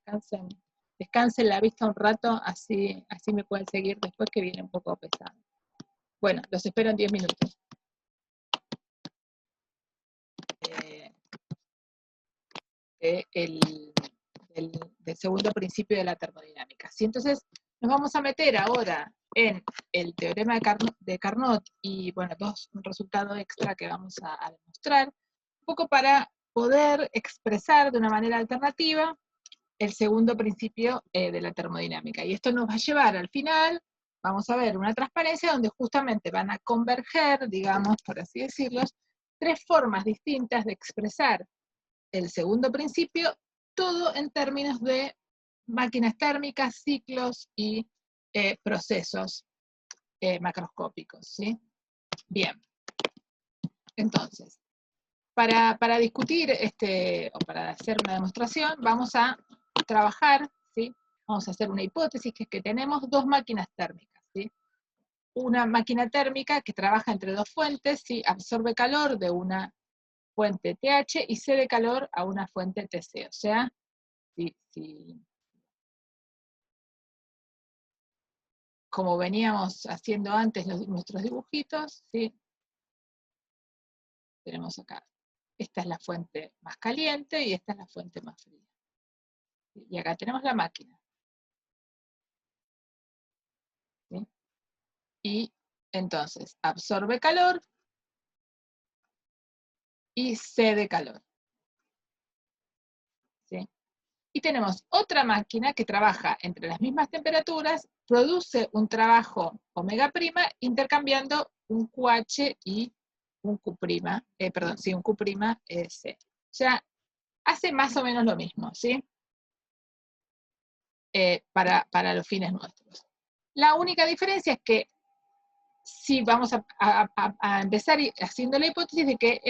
descansen la vista un rato, así me pueden seguir después, que viene un poco pesado. Bueno, los espero en 10 minutos. Del segundo principio de la termodinámica. ¿Sí? Entonces, nos vamos a meter ahora en el teorema de Carnot y, bueno, un resultado extra que vamos a demostrar, un poco para poder expresar de una manera alternativa el segundo principio de la termodinámica. Y esto nos va a llevar al final, vamos a ver una transparencia donde justamente van a converger, digamos, por así decirlo, tres formas distintas de expresar el segundo principio, todo en términos de máquinas térmicas, ciclos y procesos macroscópicos, ¿sí? Bien. Entonces, para discutir o para hacer una demostración, vamos a trabajar, ¿sí? Vamos a hacer una hipótesis, que es que tenemos dos máquinas térmicas, ¿sí? Una máquina térmica que trabaja entre dos fuentes, ¿sí? Absorbe calor de una fuente TH y cede calor a una fuente TC. O sea, como veníamos haciendo antes nuestros dibujitos, ¿sí? Tenemos acá, esta es la fuente más caliente y esta es la fuente más fría. Y acá tenemos la máquina. ¿Sí? Y entonces absorbe calor y cede calor. ¿Sí? Y tenemos otra máquina que trabaja entre las mismas temperaturas, produce un trabajo omega prima intercambiando un QH y un Q prima, un Q prima C. O sea, hace más o menos lo mismo, ¿sí? Para los fines nuestros. La única diferencia es que si vamos a empezar haciendo la hipótesis de que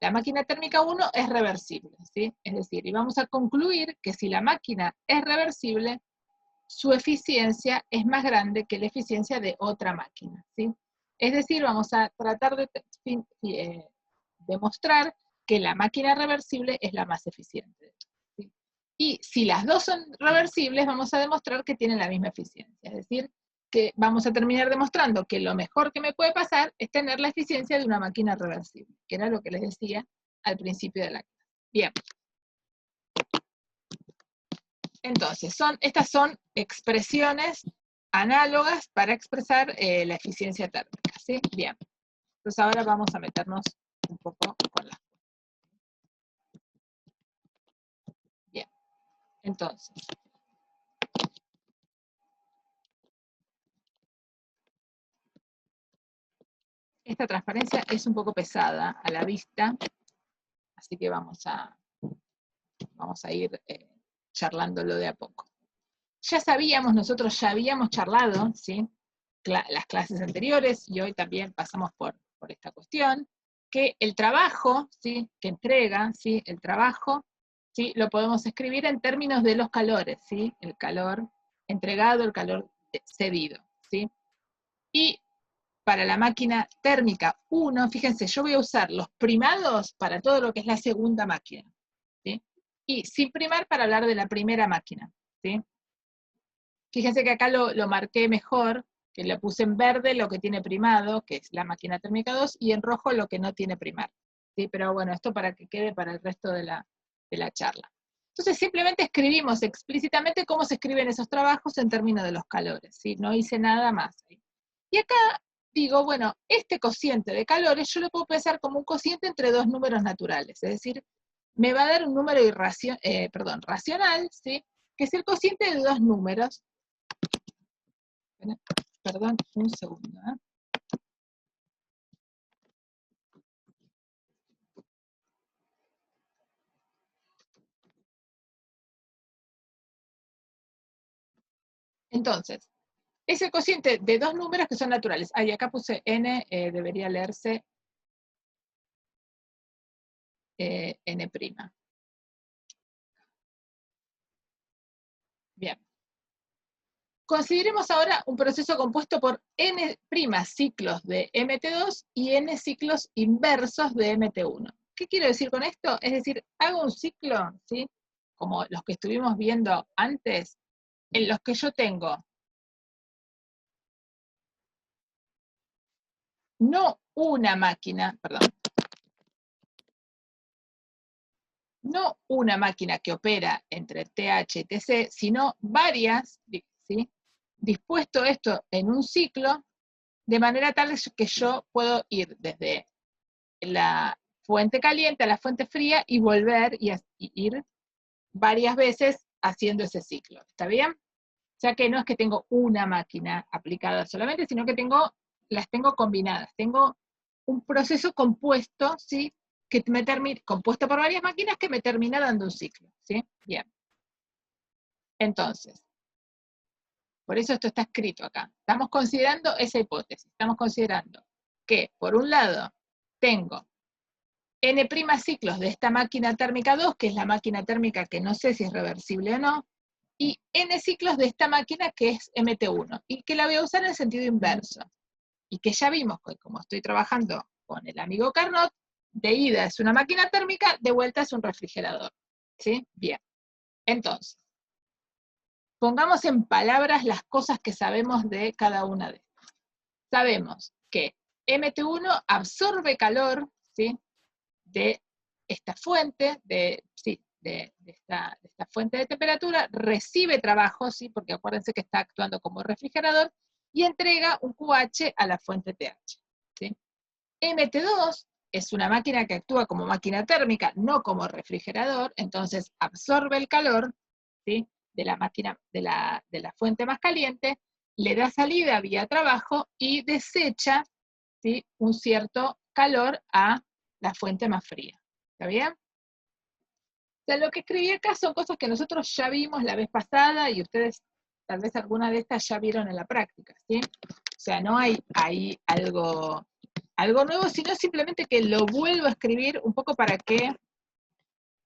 la máquina térmica 1 es reversible, ¿sí? Es decir, y vamos a concluir que si la máquina es reversible, su eficiencia es más grande que la eficiencia de otra máquina, ¿sí? Es decir, vamos a tratar de demostrar que la máquina reversible es la más eficiente. ¿Sí? Y si las dos son reversibles, vamos a demostrar que tienen la misma eficiencia. Es decir, que vamos a terminar demostrando que lo mejor que me puede pasar es tener la eficiencia de una máquina reversible, que era lo que les decía al principio de la clase. Bien. Entonces, estas son expresiones análogas para expresar la eficiencia térmica, ¿sí? Bien. Entonces ahora vamos a meternos un poco con las... Bien. Entonces, esta transparencia es un poco pesada a la vista, así que vamos a ir charlándolo de a poco. Nosotros ya habíamos charlado, ¿sí? Las clases anteriores, y hoy también pasamos por esta cuestión, que el trabajo, ¿sí? Que entrega, ¿sí? El trabajo, ¿sí? Lo podemos escribir en términos de los calores, ¿sí? El calor entregado, el calor cedido, ¿sí? Y para la máquina térmica 1, fíjense, yo voy a usar los primados para todo lo que es la segunda máquina, ¿sí? Y sin primar para hablar de la primera máquina, ¿sí? Fíjense que acá lo marqué mejor, que le puse en verde lo que tiene primado, que es la máquina térmica 2, y en rojo lo que no tiene primar, ¿sí? Pero bueno, esto para que quede para el resto de la charla. Entonces simplemente escribimos explícitamente cómo se escriben esos trabajos en términos de los calores, ¿sí? No hice nada más. Y acá digo, bueno, este cociente de calores yo lo puedo pensar como un cociente entre dos números naturales, es decir, me va a dar un número racional, ¿sí? Que es el cociente de dos números. Perdón, un segundo. Entonces, es el cociente de dos números que son naturales. Ah, y acá puse n, debería leerse n'. Bien. Consideremos ahora un proceso compuesto por n' ciclos de Mt2 y n ciclos inversos de Mt1. ¿Qué quiero decir con esto? Es decir, hago un ciclo, ¿sí? Como los que estuvimos viendo antes, en los que yo tengo no una máquina, perdón, no una máquina que opera entre TH y TC, sino varias, ¿sí? Dispuesto esto en un ciclo, de manera tal que yo puedo ir desde la fuente caliente a la fuente fría y volver y ir varias veces haciendo ese ciclo. ¿Está bien? O sea que no es que tengo una máquina aplicada solamente, sino que las tengo combinadas. Tengo un proceso compuesto, ¿sí? Que me compuesto por varias máquinas que me termina dando un ciclo, ¿sí? Bien. Entonces, por eso esto está escrito acá. Estamos considerando esa hipótesis. Estamos considerando que, por un lado, tengo n' ciclos de esta máquina térmica 2, que es la máquina térmica que no sé si es reversible o no, y n ciclos de esta máquina que es Mt1, y que la voy a usar en sentido inverso. Y que ya vimos que como estoy trabajando con el amigo Carnot, de ida es una máquina térmica, de vuelta es un refrigerador. ¿Sí? Bien. Entonces, pongamos en palabras las cosas que sabemos de cada una de estas. Sabemos que Mt1 absorbe calor, ¿sí? De esta fuente, de esta fuente de temperatura, recibe trabajo, ¿sí? Porque acuérdense que está actuando como refrigerador, y entrega un QH a la fuente TH. ¿Sí? Mt2 es una máquina que actúa como máquina térmica, no como refrigerador, entonces absorbe el calor, ¿sí? De la máquina, de la fuente más caliente, le da salida vía trabajo y desecha, ¿sí? Un cierto calor a la fuente más fría. ¿Está bien? O sea, lo que escribí acá son cosas que nosotros ya vimos la vez pasada y ustedes tal vez alguna de estas ya vieron en la práctica, ¿sí? O sea, no hay ahí algo nuevo, sino simplemente que lo vuelvo a escribir un poco para que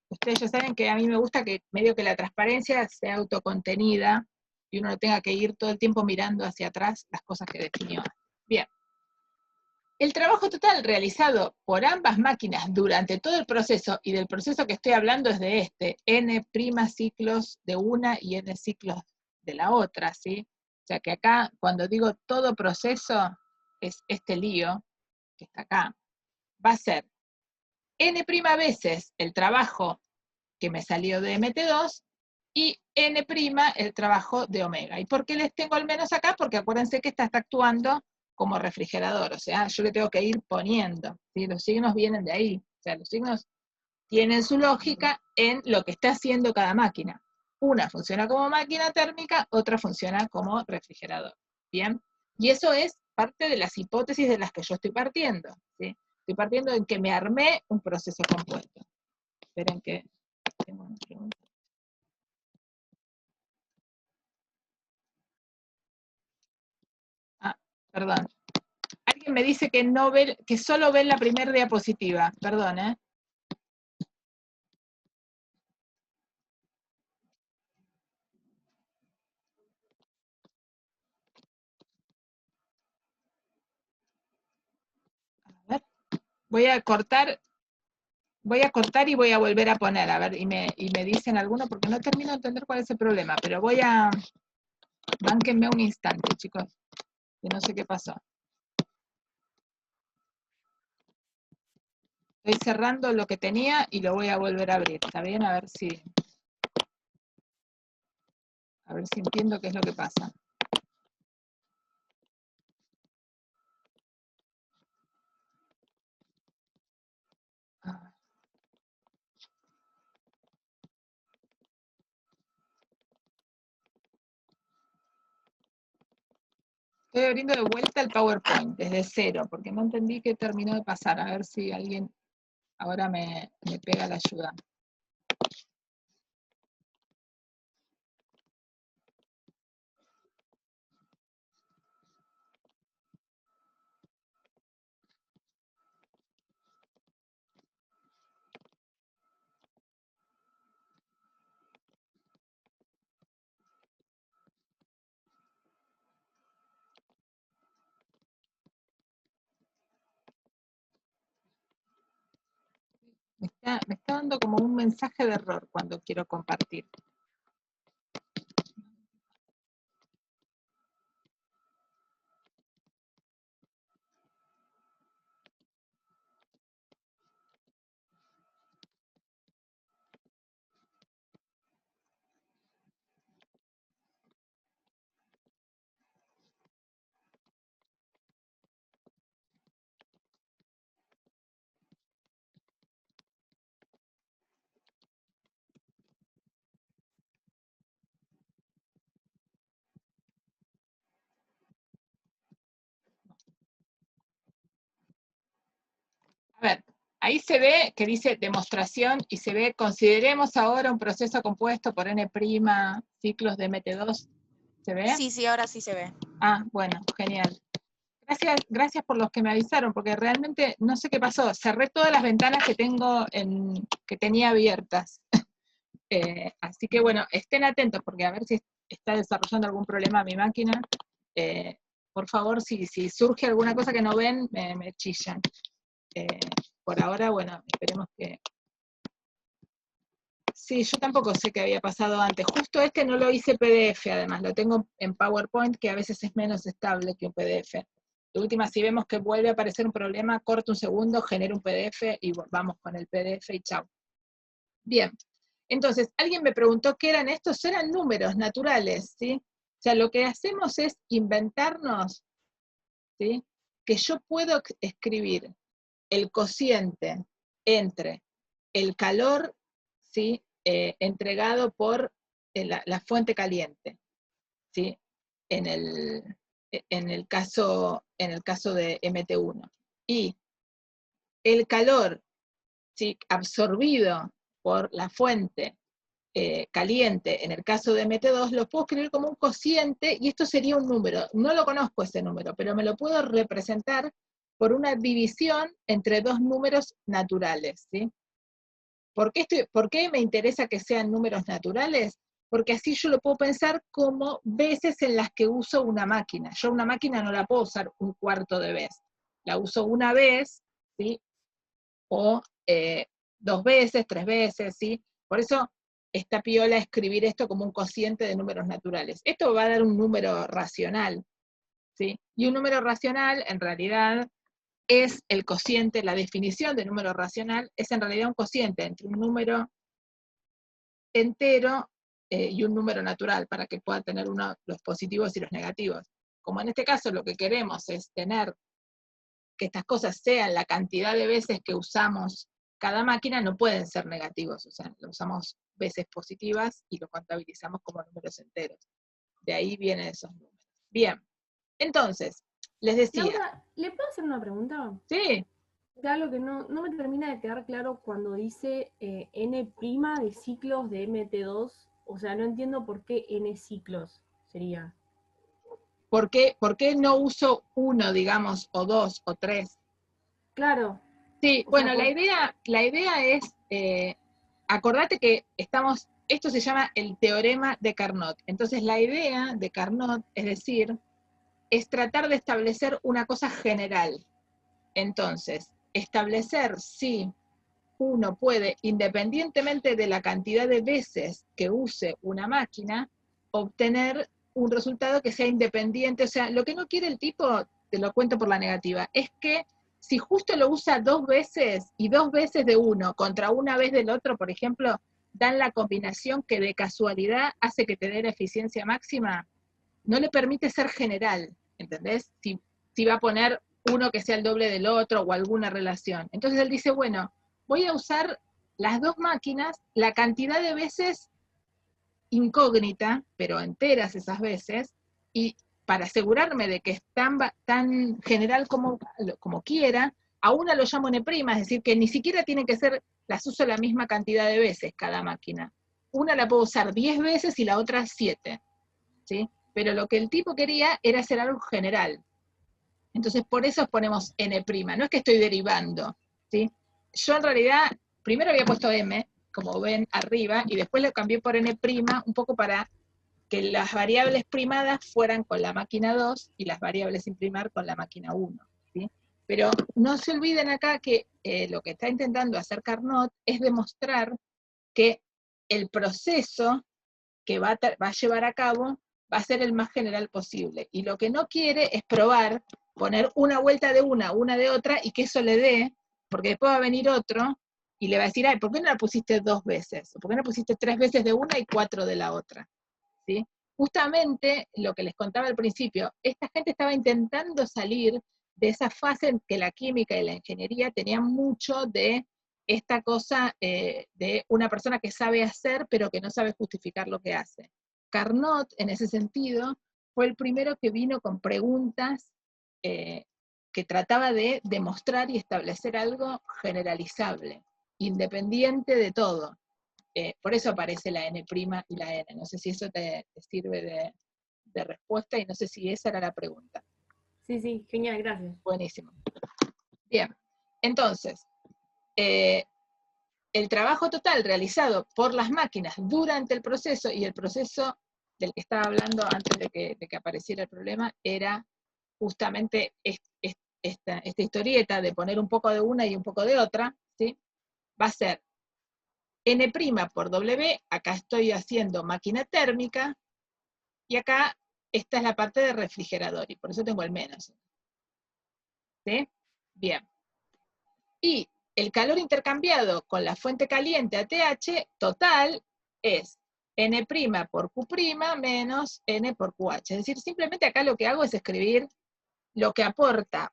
ustedes ya saben que a mí me gusta que medio que la transparencia sea autocontenida y uno no tenga que ir todo el tiempo mirando hacia atrás las cosas que definió. Bien. El trabajo total realizado por ambas máquinas durante todo el proceso, y del proceso que estoy hablando es de n' ciclos de una y n ciclos de la otra, ¿sí? O sea que acá, cuando digo todo proceso, es este lío que está acá. Va a ser n' veces el trabajo que me salió de Mt2 y n' el trabajo de omega. ¿Y por qué les tengo al menos acá? Porque acuérdense que está actuando como refrigerador, o sea, yo le tengo que ir poniendo, ¿sí? Los signos vienen de ahí, o sea, los signos tienen su lógica en lo que está haciendo cada máquina. Una funciona como máquina térmica, otra funciona como refrigerador, ¿bien? Y eso es parte de las hipótesis de las que yo estoy partiendo, ¿sí? Estoy partiendo en que me armé un proceso compuesto. Esperen que tengo una pregunta. Ah, perdón. Alguien me dice que no ve, que solo ve la primera diapositiva. Perdón, ¿eh? Voy a cortar y voy a volver a poner, a ver, y me dicen alguno, porque no termino de entender cuál es el problema, pero bánquenme un instante, chicos, que no sé qué pasó. Estoy cerrando lo que tenía y lo voy a volver a abrir, ¿está bien? A ver si entiendo qué es lo que pasa. Estoy abriendo de vuelta el PowerPoint, desde cero, porque no entendí qué terminó de pasar. A ver si alguien ahora me pega la ayuda. Me está dando como un mensaje de error cuando quiero compartir. A ver, ahí se ve que dice demostración y se ve, consideremos ahora un proceso compuesto por N' ciclos de MT2. ¿Se ve? Sí, sí, ahora sí se ve. Ah, bueno, genial. Gracias por los que me avisaron, porque realmente no sé qué pasó. Cerré todas las ventanas que que tenía abiertas. Así que bueno, estén atentos, porque a ver si está desarrollando algún problema mi máquina. Por favor, si surge alguna cosa que no ven, me chillan. Por ahora, bueno, esperemos que... Sí, yo tampoco sé qué había pasado antes. Justo este no lo hice PDF, además, lo tengo en PowerPoint, que a veces es menos estable que un PDF. De última, si vemos que vuelve a aparecer un problema, corto un segundo, genero un PDF y vamos con el PDF y chao. Bien, entonces, alguien me preguntó qué eran estos, eran números naturales, ¿sí? O sea, lo que hacemos es inventarnos, ¿sí? Que yo puedo escribir el cociente entre el calor, ¿sí? Entregado por la fuente caliente, ¿sí? En el caso de MT1. Y el calor, ¿sí? Absorbido por la fuente caliente, en el caso de MT2, lo puedo escribir como un cociente, y esto sería un número. No lo conozco ese número, pero me lo puedo representar por una división entre dos números naturales, ¿sí? ¿Por qué me interesa que sean números naturales? Porque así yo lo puedo pensar como veces en las que uso una máquina. Yo una máquina no la puedo usar un cuarto de vez. La uso una vez, ¿sí? O dos veces, tres veces, ¿sí? Por eso está piola escribir esto como un cociente de números naturales. Esto va a dar un número racional, ¿sí? Y un número racional, en realidad, es el cociente, la definición de número racional, es en realidad un cociente entre un número entero y un número natural, para que pueda tener los positivos y los negativos. Como en este caso lo que queremos es tener que estas cosas sean la cantidad de veces que usamos cada máquina, no pueden ser negativos, o sea, lo usamos veces positivas y lo contabilizamos como números enteros. De ahí vienen esos números. Bien, entonces, les decía... Laura, ¿le puedo hacer una pregunta? Sí. De algo que no me termina de quedar claro cuando dice N' de ciclos de MT2, o sea, no entiendo por qué N ciclos sería. ¿Por qué no uso uno, digamos, o dos, o tres? Claro. Sí, O bueno, sea, la idea es, acordate que esto se llama el teorema de Carnot. Entonces la idea de Carnot, es decir, es tratar de establecer una cosa general. Entonces, establecer si uno puede, independientemente de la cantidad de veces que use una máquina, obtener un resultado que sea independiente. O sea, lo que no quiere el tipo, te lo cuento por la negativa, es que si justo lo usa 2 veces y 2 veces de uno contra una vez del otro, por ejemplo, dan la combinación que de casualidad hace que te dé la eficiencia máxima, no le permite ser general, ¿entendés? Si va a poner uno que sea el doble del otro o alguna relación. Entonces él dice, bueno, voy a usar las 2 máquinas, la cantidad de veces incógnita, pero enteras esas veces, y para asegurarme de que es tan general como quiera, a una lo llamo N', es decir, que ni siquiera tiene que ser, las uso la misma cantidad de veces cada máquina. Una la puedo usar 10 veces y la otra 7, ¿sí? Pero lo que el tipo quería era hacer algo general. Entonces, por eso ponemos N', no es que estoy derivando, ¿sí? Yo en realidad, primero había puesto M, como ven arriba, y después lo cambié por N', un poco para que las variables primadas fueran con la máquina 2 y las variables sin primar con la máquina 1, ¿sí? Pero no se olviden acá que lo que está intentando hacer Carnot es demostrar que el proceso que va a llevar a cabo va a ser el más general posible. Y lo que no quiere es probar, poner una vuelta de una de otra, y que eso le dé, porque después va a venir otro, y le va a decir, ay, ¿por qué no la pusiste 2 veces? ¿O por qué no pusiste 3 veces de una y 4 de la otra? ¿Sí? Justamente lo que les contaba al principio, esta gente estaba intentando salir de esa fase en que la química y la ingeniería tenían mucho de esta cosa de una persona que sabe hacer, pero que no sabe justificar lo que hace. Carnot, en ese sentido, fue el primero que vino con preguntas que trataba de demostrar y establecer algo generalizable, independiente de todo. Por eso aparece la N' y la N. No sé si eso te sirve de respuesta, y no sé si esa era la pregunta. Sí, sí, genial, gracias. Buenísimo. Bien, entonces, el trabajo total realizado por las máquinas durante el proceso, y el proceso del que estaba hablando antes de que apareciera el problema, era justamente esta historieta de poner un poco de una y un poco de otra, ¿sí? Va a ser N' por W, acá estoy haciendo máquina térmica, y acá esta es la parte de refrigerador, y por eso tengo el menos. ¿Sí? Bien. Y el calor intercambiado con la fuente caliente ATH total es N' por Q' menos N por QH. Es decir, simplemente acá lo que hago es escribir lo que aporta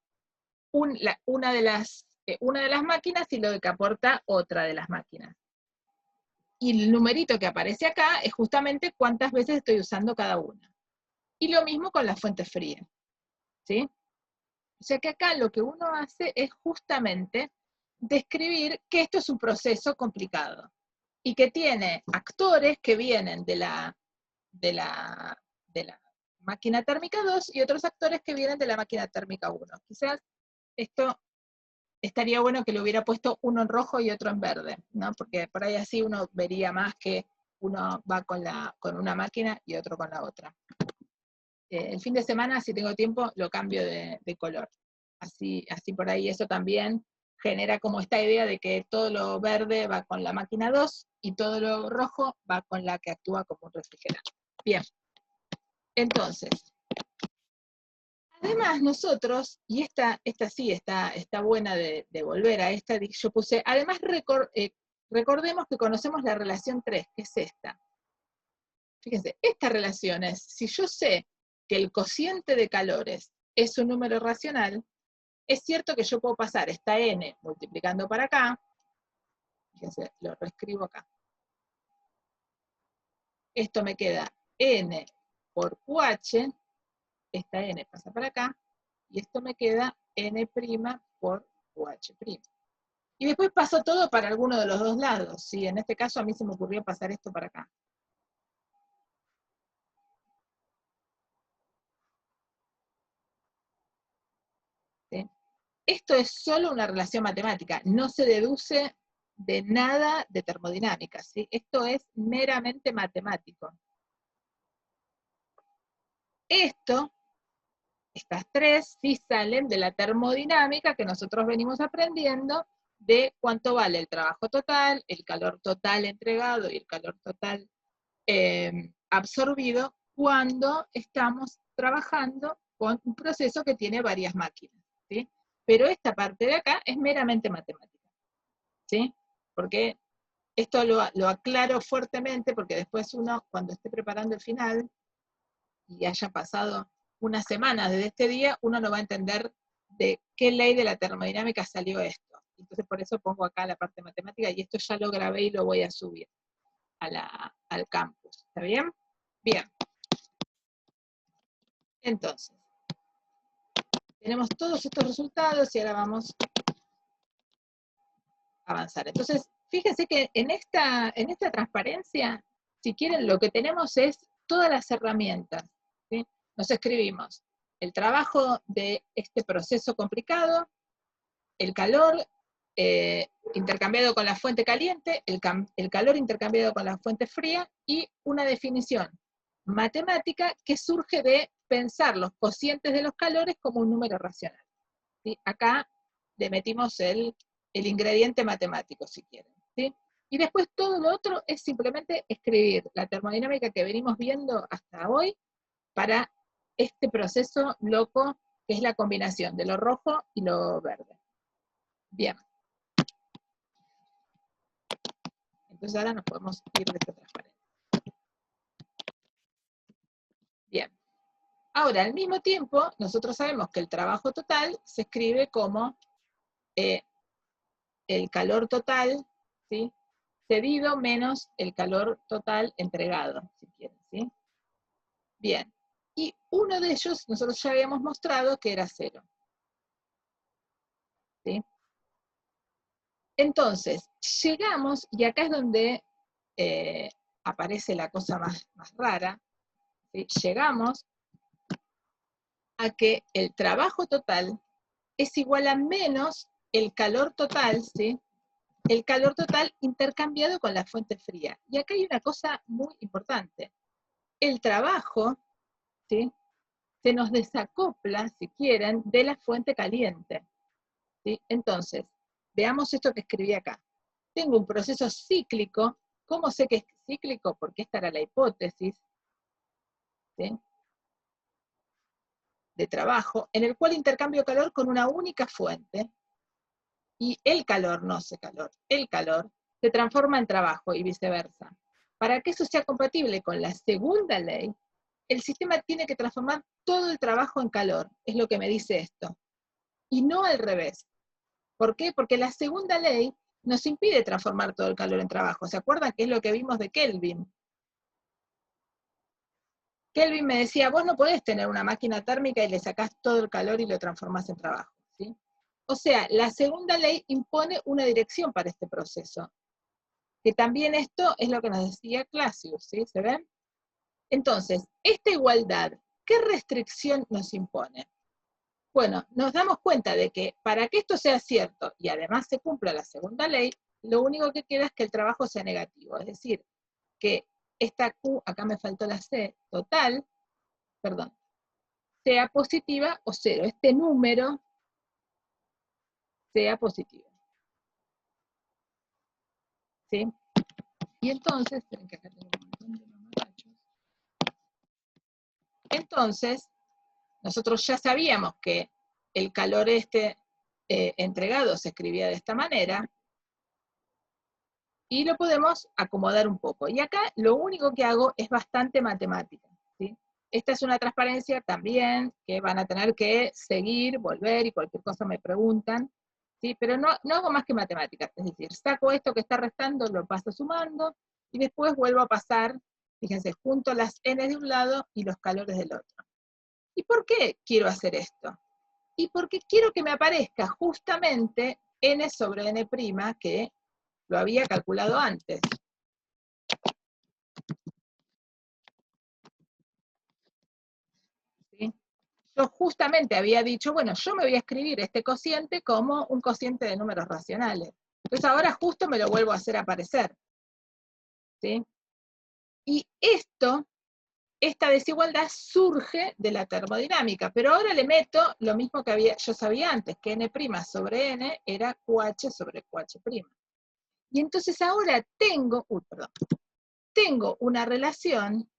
una de las máquinas y lo que aporta otra de las máquinas. Y el numerito que aparece acá es justamente cuántas veces estoy usando cada una. Y lo mismo con la fuente fría, ¿sí? O sea que acá lo que uno hace es justamente describir que esto es un proceso complicado y que tiene actores que vienen de la máquina térmica 2 y otros actores que vienen de la máquina térmica 1. Quizás esto estaría bueno que le hubiera puesto uno en rojo y otro en verde, ¿no? Porque por ahí así uno vería más que uno va con una máquina y otro con la otra. El fin de semana, si tengo tiempo, lo cambio de color. Así por ahí eso también genera como esta idea de que todo lo verde va con la máquina 2 y todo lo rojo va con la que actúa como un refrigerante. Bien, entonces, además nosotros, y esta sí está buena de volver a esta, yo puse, además recordemos que conocemos la relación 3, que es esta. Fíjense, esta relación es, si yo sé que el cociente de calores es un número racional, es cierto que yo puedo pasar esta n multiplicando para acá, fíjense, lo reescribo acá. Esto me queda n por QH, esta n pasa para acá, y esto me queda n' por QH'. Y después paso todo para alguno de los dos lados, ¿sí? En este caso a mí se me ocurrió pasar esto para acá. ¿Sí? Esto es solo una relación matemática, no se deduce de nada de termodinámica, ¿sí? Esto es meramente matemático. Esto estas tres sí salen de la termodinámica que nosotros venimos aprendiendo de cuánto vale el trabajo total, el calor total entregado y el calor total absorbido cuando estamos trabajando con un proceso que tiene varias máquinas, ¿sí? Pero esta parte de acá es meramente matemática, ¿sí? Porque esto lo aclaro fuertemente porque después uno, cuando esté preparando el final, y haya pasado una semana desde este día, uno no va a entender de qué ley de la termodinámica salió esto. Entonces por eso pongo acá la parte matemática, y esto ya lo grabé y lo voy a subir al campus. ¿Está bien? Bien. Entonces, tenemos todos estos resultados y ahora vamos a avanzar. Entonces, fíjense que en esta transparencia, si quieren, lo que tenemos es todas las herramientas, ¿sí? Nos escribimos el trabajo de este proceso complicado, el calor intercambiado con la fuente caliente, el calor intercambiado con la fuente fría, y una definición matemática que surge de pensar los cocientes de los calores como un número racional, ¿sí? Acá le metimos el ingrediente matemático, si quieren, ¿sí? Y después todo lo otro es simplemente escribir la termodinámica que venimos viendo hasta hoy para este proceso loco que es la combinación de lo rojo y lo verde. Bien. Entonces ahora nos podemos ir de esta transparencia. Bien. Ahora, al mismo tiempo, nosotros sabemos que el trabajo total se escribe como el calor total, ¿sí? Cedido menos el calor total entregado, si quieren, ¿sí? Bien. Y uno de ellos, nosotros ya habíamos mostrado que era 0. ¿Sí? Entonces, llegamos, y acá es donde aparece la cosa más rara, ¿sí? Llegamos a que el trabajo total es igual a menos el calor total, ¿sí? El calor total intercambiado con la fuente fría. Y acá hay una cosa muy importante. El trabajo, ¿sí? Se nos desacopla, si quieren, de la fuente caliente, ¿sí? Entonces, veamos esto que escribí acá. Tengo un proceso cíclico. ¿Cómo sé que es cíclico? Porque esta era la hipótesis, ¿sí? De trabajo, en el cual intercambio calor con una única fuente, y el calor, no sé calor, el calor se transforma en trabajo y viceversa. Para que eso sea compatible con la segunda ley, el sistema tiene que transformar todo el trabajo en calor, es lo que me dice esto, y no al revés. ¿Por qué? Porque la segunda ley nos impide transformar todo el calor en trabajo. ¿Se acuerdan qué es lo que vimos de Kelvin? Kelvin me decía, vos no podés tener una máquina térmica y le sacás todo el calor y lo transformás en trabajo, ¿sí? O sea, la segunda ley impone una dirección para este proceso, que también esto es lo que nos decía Clausius, ¿sí? ¿Se ven? Entonces, esta igualdad, ¿qué restricción nos impone? Bueno, nos damos cuenta de que para que esto sea cierto y además se cumpla la segunda ley, lo único que queda es que el trabajo sea negativo, es decir, que esta Q, acá me faltó la C, total, perdón, sea positiva o 0, este número sea positivo. ¿Sí? Y entonces, esperen que acá tengo un montón de mamarrachos. Entonces, nosotros ya sabíamos que el calor entregado se escribía de esta manera, y lo podemos acomodar un poco. Y acá lo único que hago es bastante matemática, ¿sí? Esta es una transparencia también que van a tener que seguir, volver, y cualquier cosa me preguntan, ¿sí? Pero no hago más que matemáticas, es decir, saco esto que está restando, lo paso sumando, y después vuelvo a pasar, fíjense, junto las n de un lado y los calores del otro. ¿Y por qué quiero hacer esto? Y porque quiero que me aparezca justamente n sobre n', que lo había calculado antes. ¿Sí? Yo justamente había dicho, bueno, yo me voy a escribir este cociente como un cociente de números racionales. Entonces ahora justo me lo vuelvo a hacer aparecer. ¿Sí? Y esto esta desigualdad surge de la termodinámica, pero ahora le meto lo mismo que yo sabía antes, que n' sobre n era QH sobre QH'. Y entonces ahora tengo una relación,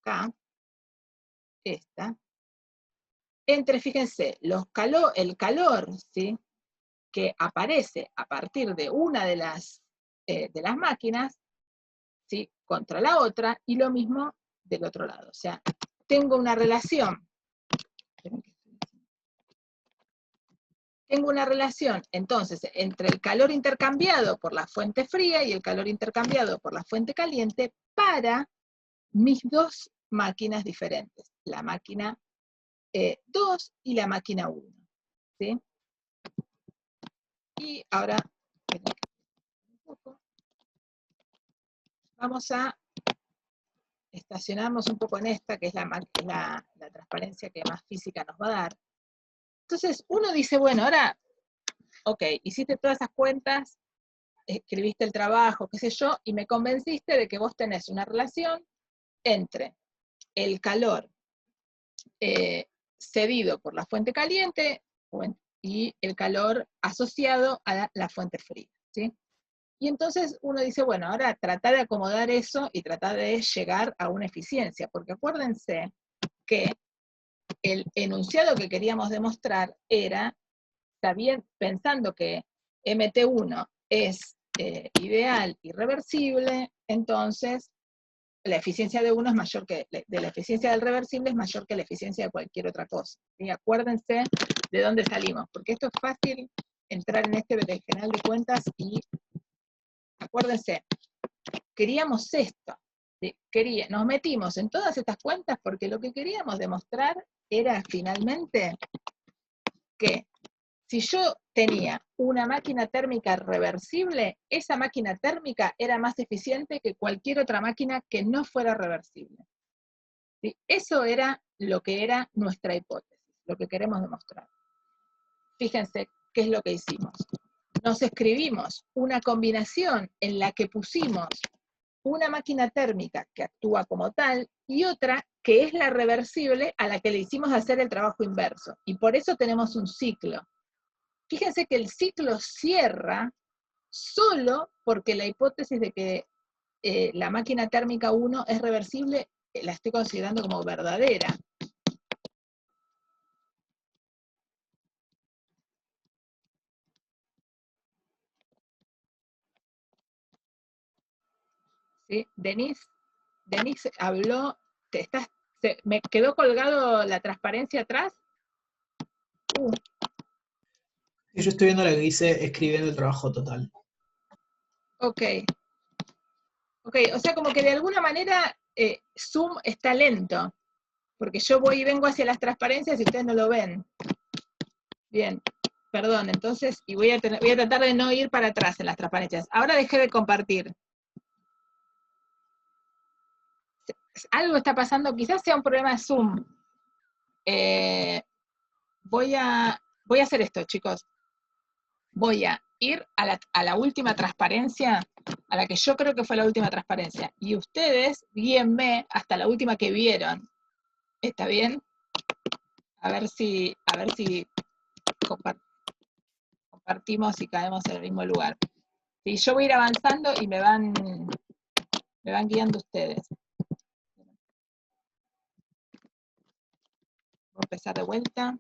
acá, esta, entre, fíjense, el calor, ¿sí?, que aparece a partir de una de las máquinas, ¿sí?, contra la otra, y lo mismo del otro lado. O sea, tengo una relación, entonces, entre el calor intercambiado por la fuente fría y el calor intercambiado por la fuente caliente para mis dos máquinas diferentes, la máquina 2 y la máquina 1, ¿sí? Y ahora, vamos a estacionarnos un poco en esta, que es la transparencia que más física nos va a dar. Entonces, uno dice, bueno, ahora, ok, hiciste todas esas cuentas, escribiste el trabajo, qué sé yo, y me convenciste de que vos tenés una relación entre el calor cedido por la fuente caliente y el calor asociado a la fuente fría, ¿sí? Y entonces uno dice, bueno, ahora trata de acomodar eso y trata de llegar a una eficiencia, porque acuérdense que el enunciado que queríamos demostrar era, pensando que MT1 es ideal y reversible, entonces la eficiencia de uno es mayor de la eficiencia del reversible es mayor que la eficiencia de cualquier otra cosa. ¿Sí? Acuérdense de dónde salimos, porque esto es fácil entrar en este berenjenal de cuentas y acuérdense, queríamos esto, ¿sí? Nos metimos en todas estas cuentas porque lo que queríamos demostrar era finalmente que si yo tenía una máquina térmica reversible, esa máquina térmica era más eficiente que cualquier otra máquina que no fuera reversible. ¿Sí? Eso era lo que era nuestra hipótesis, lo que queremos demostrar. Fíjense qué es lo que hicimos. Nos escribimos una combinación en la que pusimos una máquina térmica que actúa como tal y otra que es la reversible a la que le hicimos hacer el trabajo inverso. Y por eso tenemos un ciclo. Fíjense que el ciclo cierra solo porque la hipótesis de que la máquina térmica 1 es reversible la estoy considerando como verdadera. ¿Sí? Denise habló, me quedó colgado la transparencia atrás. Yo estoy viendo la que dice escribiendo el trabajo total. Ok, o sea, como que de alguna manera Zoom está lento, porque yo voy y vengo hacia las transparencias y ustedes no lo ven. Bien, perdón, entonces, y voy a tratar de no ir para atrás en las transparencias. Ahora dejé de compartir. Algo está pasando, quizás sea un problema de Zoom. Voy a hacer esto, chicos. Voy a ir a la última transparencia, a la que yo creo que fue la última transparencia, y ustedes guíenme hasta la última que vieron. ¿Está bien? A ver si compartimos y caemos en el mismo lugar. Sí, yo voy a ir avanzando y me van guiando ustedes. Voy a empezar de vuelta.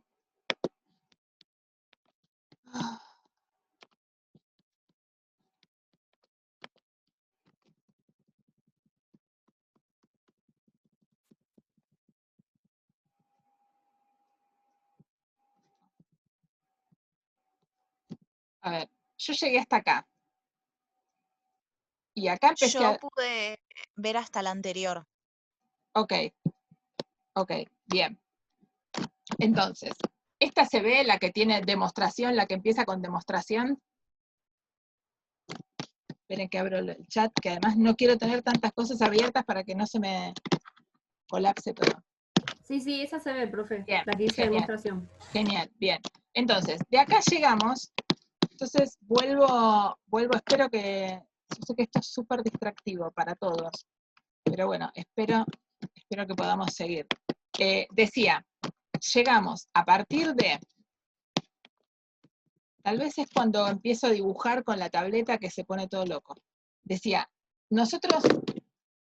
A ver, yo llegué hasta acá. Y acá empecé Yo pude ver hasta la anterior. Ok, bien. Entonces, esta se ve, la que tiene demostración, la que empieza con demostración. Esperen que abro el chat, que además no quiero tener tantas cosas abiertas para que no se me colapse todo. Sí, esa se ve, profe, Bien, la que dice genial. demostración. Genial, bien. Entonces, de acá llegamos, entonces vuelvo, espero que, yo sé que esto es súper distractivo para todos. pero bueno, espero que podamos seguir. Decía, llegamos a partir de, tal vez es cuando empiezo a dibujar con la tableta que se pone todo loco. Decía, nosotros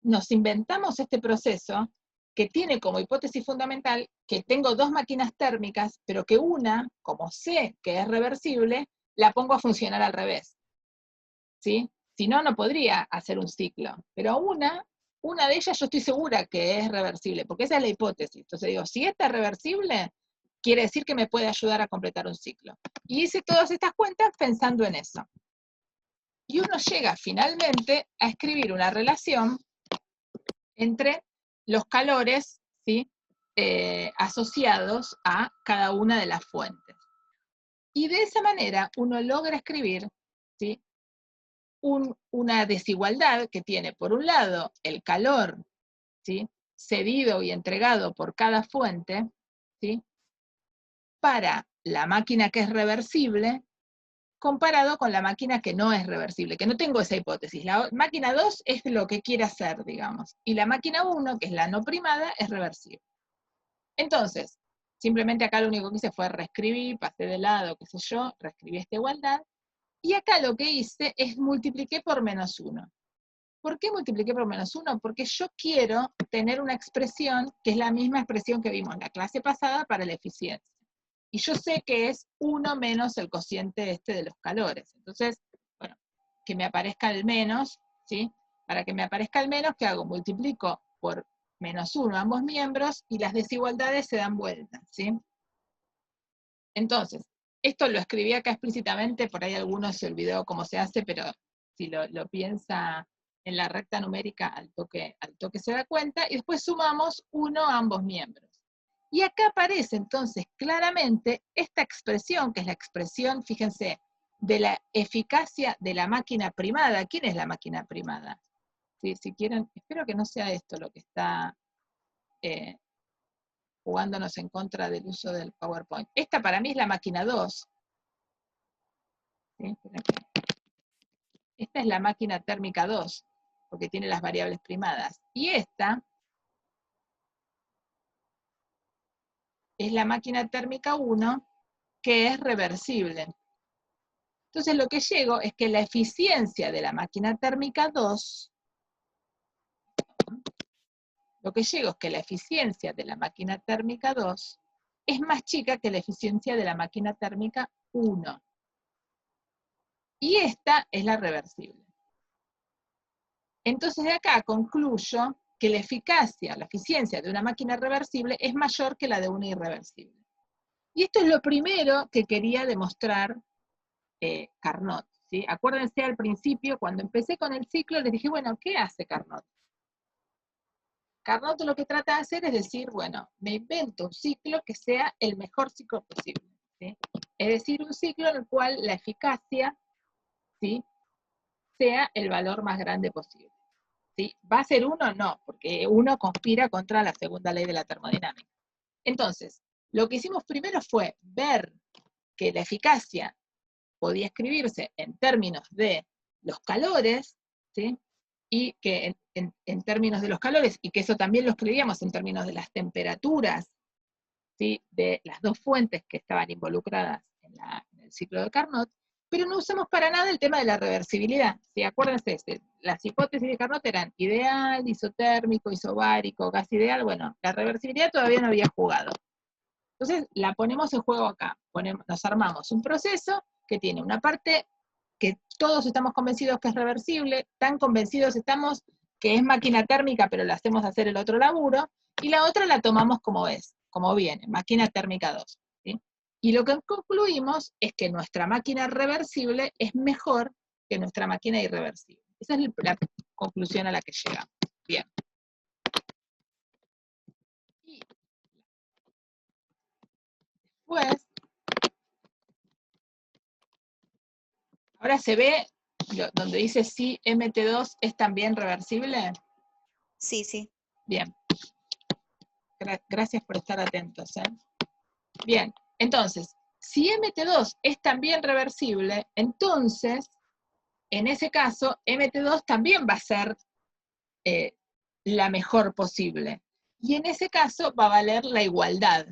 nos inventamos este proceso que tiene como hipótesis fundamental que tengo dos máquinas térmicas, pero que una, como sé que es reversible, la pongo a funcionar al revés. ¿Sí? Si no, no podría hacer un ciclo. Pero una de ellas yo estoy segura que es reversible, porque esa es la hipótesis. Entonces digo, si esta es reversible, quiere decir que me puede ayudar a completar un ciclo. Y hice todas estas cuentas pensando en eso. Y uno llega finalmente a escribir una relación entre los calores, ¿sí? Asociados a cada una de las fuentes. Y de esa manera uno logra escribir, ¿sí? Una desigualdad que tiene, por un lado, el calor, ¿sí? Cedido y entregado por cada fuente, ¿sí? Para la máquina que es reversible, comparado con la máquina que no es reversible, que no tengo esa hipótesis. La máquina 2 es lo que quiere hacer, digamos, y la máquina 1, que es la no primada, es reversible. Entonces, simplemente acá lo único que hice fue reescribir, pasé de lado, qué sé yo, reescribí esta igualdad, y acá lo que hice es multipliqué por menos 1. ¿Por qué multipliqué por menos 1? Porque yo quiero tener una expresión que es la misma expresión que vimos en la clase pasada para la eficiencia. Y yo sé que es 1 menos el cociente este de los calores. Entonces, bueno, que me aparezca el menos, ¿sí? Para que me aparezca el menos, ¿qué hago? Multiplico por menos 1 ambos miembros y las desigualdades se dan vuelta, ¿sí? Entonces, esto lo escribí acá explícitamente, por ahí alguno se olvidó cómo se hace, pero si lo piensa en la recta numérica, al toque se da cuenta, y después sumamos 1 a ambos miembros. Y acá aparece entonces claramente esta expresión, que es la expresión, fíjense, de la eficacia de la máquina primada. ¿Quién es la máquina primada? ¿Sí? Si quieren, espero que no sea esto lo que está jugándonos en contra del uso del PowerPoint. Esta para mí es la máquina 2. ¿Sí? Esta es la máquina térmica 2, porque tiene las variables primadas. Y esta es la máquina térmica 1, que es reversible. Entonces lo que llego es que la eficiencia de la máquina térmica 2, es más chica que la eficiencia de la máquina térmica 1. Y esta es la reversible. Entonces de acá concluyo que la eficiencia de una máquina reversible es mayor que la de una irreversible. Y esto es lo primero que quería demostrar Carnot, ¿sí? Acuérdense al principio, cuando empecé con el ciclo, les dije, bueno, ¿qué hace Carnot? Carnot lo que trata de hacer es decir, bueno, me invento un ciclo que sea el mejor ciclo posible, ¿sí? Es decir, un ciclo en el cual la eficacia, ¿sí?, sea el valor más grande posible. ¿Sí? ¿Va a ser 1? No, porque 1 conspira contra la segunda ley de la termodinámica. Entonces, lo que hicimos primero fue ver que la eficacia podía escribirse en términos de los calores, ¿sí? Y que en términos de los calores, y que eso también lo escribíamos en términos de las temperaturas, ¿sí?, de las dos fuentes que estaban involucradas en el ciclo de Carnot, pero no usamos para nada el tema de la reversibilidad. ¿Sí? Acuérdense, las hipótesis de Carnot eran ideal, isotérmico, isobárico, gas ideal. Bueno, la reversibilidad todavía no había jugado. Entonces la ponemos en juego acá. Nos armamos un proceso que tiene una parte que todos estamos convencidos que es reversible, tan convencidos estamos que es máquina térmica, pero la hacemos hacer el otro laburo, y la otra la tomamos como es, como viene, máquina térmica 2. ¿Sí? Y lo que concluimos es que nuestra máquina reversible es mejor que nuestra máquina irreversible. Esa es la conclusión a la que llegamos. Bien. Y después, ahora se ve donde dice si MT2 es también reversible. Sí, sí. Bien. Gracias por estar atentos. Bien, entonces, si MT2 es también reversible, entonces, en ese caso, MT2 también va a ser la mejor posible. Y en ese caso va a valer la igualdad,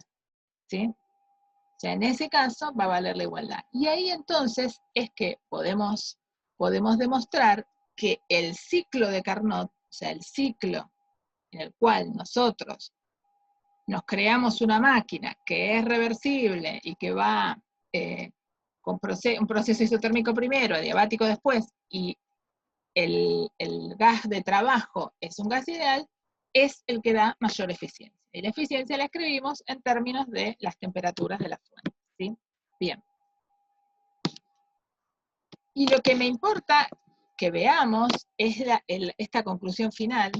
¿sí? O sea, en ese caso va a valer la igualdad. Y ahí entonces es que podemos demostrar que el ciclo de Carnot, o sea, el ciclo en el cual nosotros nos creamos una máquina que es reversible y que va con un proceso isotérmico primero, adiabático después, y el gas de trabajo es un gas ideal, es el que da mayor eficiencia. Y la eficiencia la escribimos en términos de las temperaturas de la fuente, ¿sí? Bien. Y lo que me importa que veamos es esta conclusión final.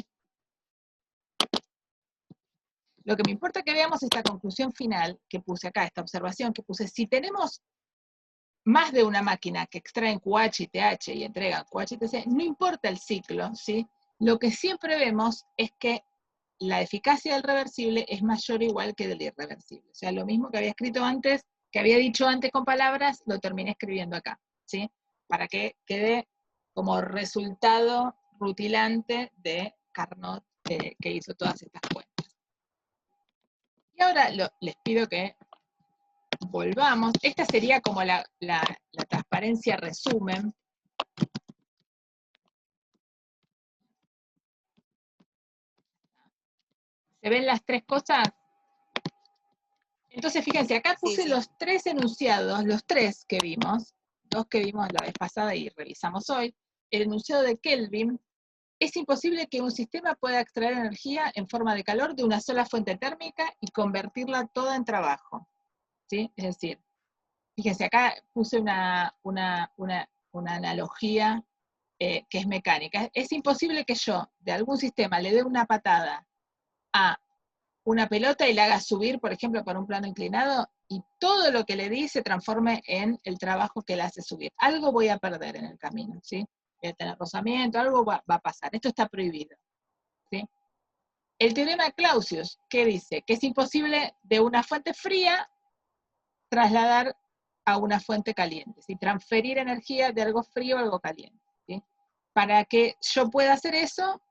Lo que me importa que veamos es esta conclusión final que puse acá, esta observación que puse. Si tenemos más de una máquina que extraen QH y TH y entregan QH y TC, no importa el ciclo, ¿sí? Lo que siempre vemos es que la eficacia del reversible es mayor o igual que del irreversible. O sea, lo mismo que había escrito antes, que había dicho antes con palabras, lo terminé escribiendo acá, ¿sí? Para que quede como resultado rutilante de Carnot que hizo todas estas cuentas. Y ahora les pido que volvamos. Esta sería como la transparencia resumen. ¿Se ven las tres cosas? Entonces, fíjense, acá puse los tres enunciados, los tres que vimos, dos que vimos la vez pasada y revisamos hoy. El enunciado de Kelvin: es imposible que un sistema pueda extraer energía en forma de calor de una sola fuente térmica y convertirla toda en trabajo, ¿sí? Es decir, fíjense, acá puse una analogía que es mecánica. Es imposible que yo, de algún sistema, le dé una patada a una pelota y la haga subir, por ejemplo, por un plano inclinado, y todo lo que le di se transforme en el trabajo que la hace subir. Algo voy a perder en el camino, ¿sí? Voy a tener rozamiento, algo va a pasar. Esto está prohibido, ¿sí? El teorema de Clausius, ¿qué dice? Que es imposible de una fuente fría trasladar a una fuente caliente, ¿sí? Transferir energía de algo frío a algo caliente, ¿sí? Para que yo pueda hacer eso,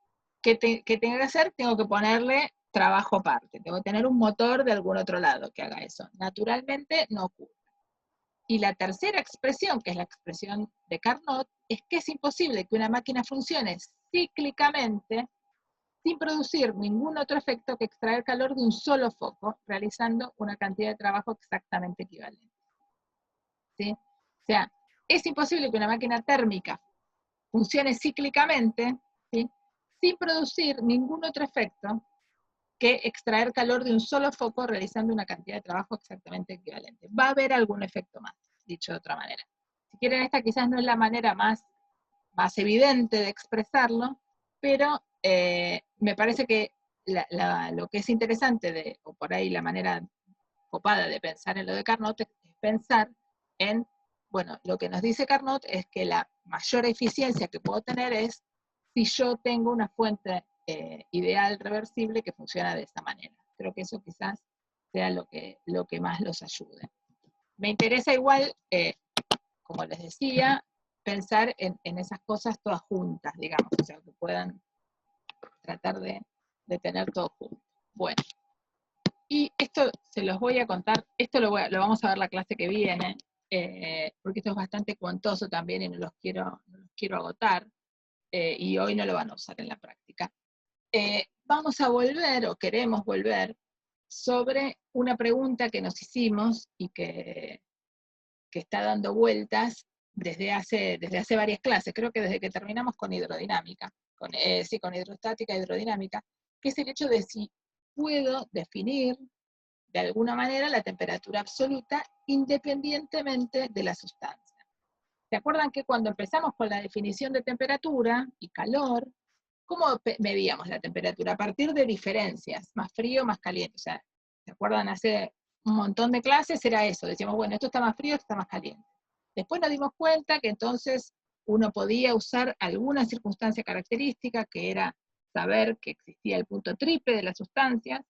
¿qué tengo que hacer? Tengo que ponerle trabajo aparte, tengo que tener un motor de algún otro lado que haga eso. Naturalmente no ocurre. Y la tercera expresión, que es la expresión de Carnot, es que es imposible que una máquina funcione cíclicamente sin producir ningún otro efecto que extraer calor de un solo foco, realizando una cantidad de trabajo exactamente equivalente, ¿sí? O sea, es imposible que una máquina térmica funcione cíclicamente, ¿sí? Sin producir ningún otro efecto que extraer calor de un solo foco realizando una cantidad de trabajo exactamente equivalente. Va a haber algún efecto más, dicho de otra manera. Si quieren, esta quizás no es la manera más evidente de expresarlo, pero me parece que lo que es interesante, o por ahí la manera copada de pensar en lo de Carnot, es pensar en, bueno, lo que nos dice Carnot es que la mayor eficiencia que puedo tener es si yo tengo una fuente ideal reversible que funciona de esta manera. Creo que eso quizás sea lo que más los ayude. Me interesa igual, como les decía, pensar en esas cosas todas juntas, digamos, o sea, que puedan tratar de tener todo junto. Bueno, y esto se los voy a contar, esto lo vamos a ver la clase que viene, porque esto es bastante cuantoso también y no los quiero agotar, y hoy no lo van a usar en la práctica. Vamos a volver, o queremos volver, sobre una pregunta que nos hicimos y que está dando vueltas desde hace varias clases, creo que desde que terminamos con hidrodinámica, con hidrostática e hidrodinámica, que es el hecho de si puedo definir de alguna manera la temperatura absoluta independientemente de la sustancia. ¿Se acuerdan que cuando empezamos con la definición de temperatura y calor, cómo medíamos la temperatura? A partir de diferencias, más frío, más caliente. O sea, ¿se acuerdan? Hace un montón de clases era eso, decíamos, bueno, esto está más frío, esto está más caliente. Después nos dimos cuenta que entonces uno podía usar alguna circunstancia característica, que era saber que existía el punto triple de las sustancias,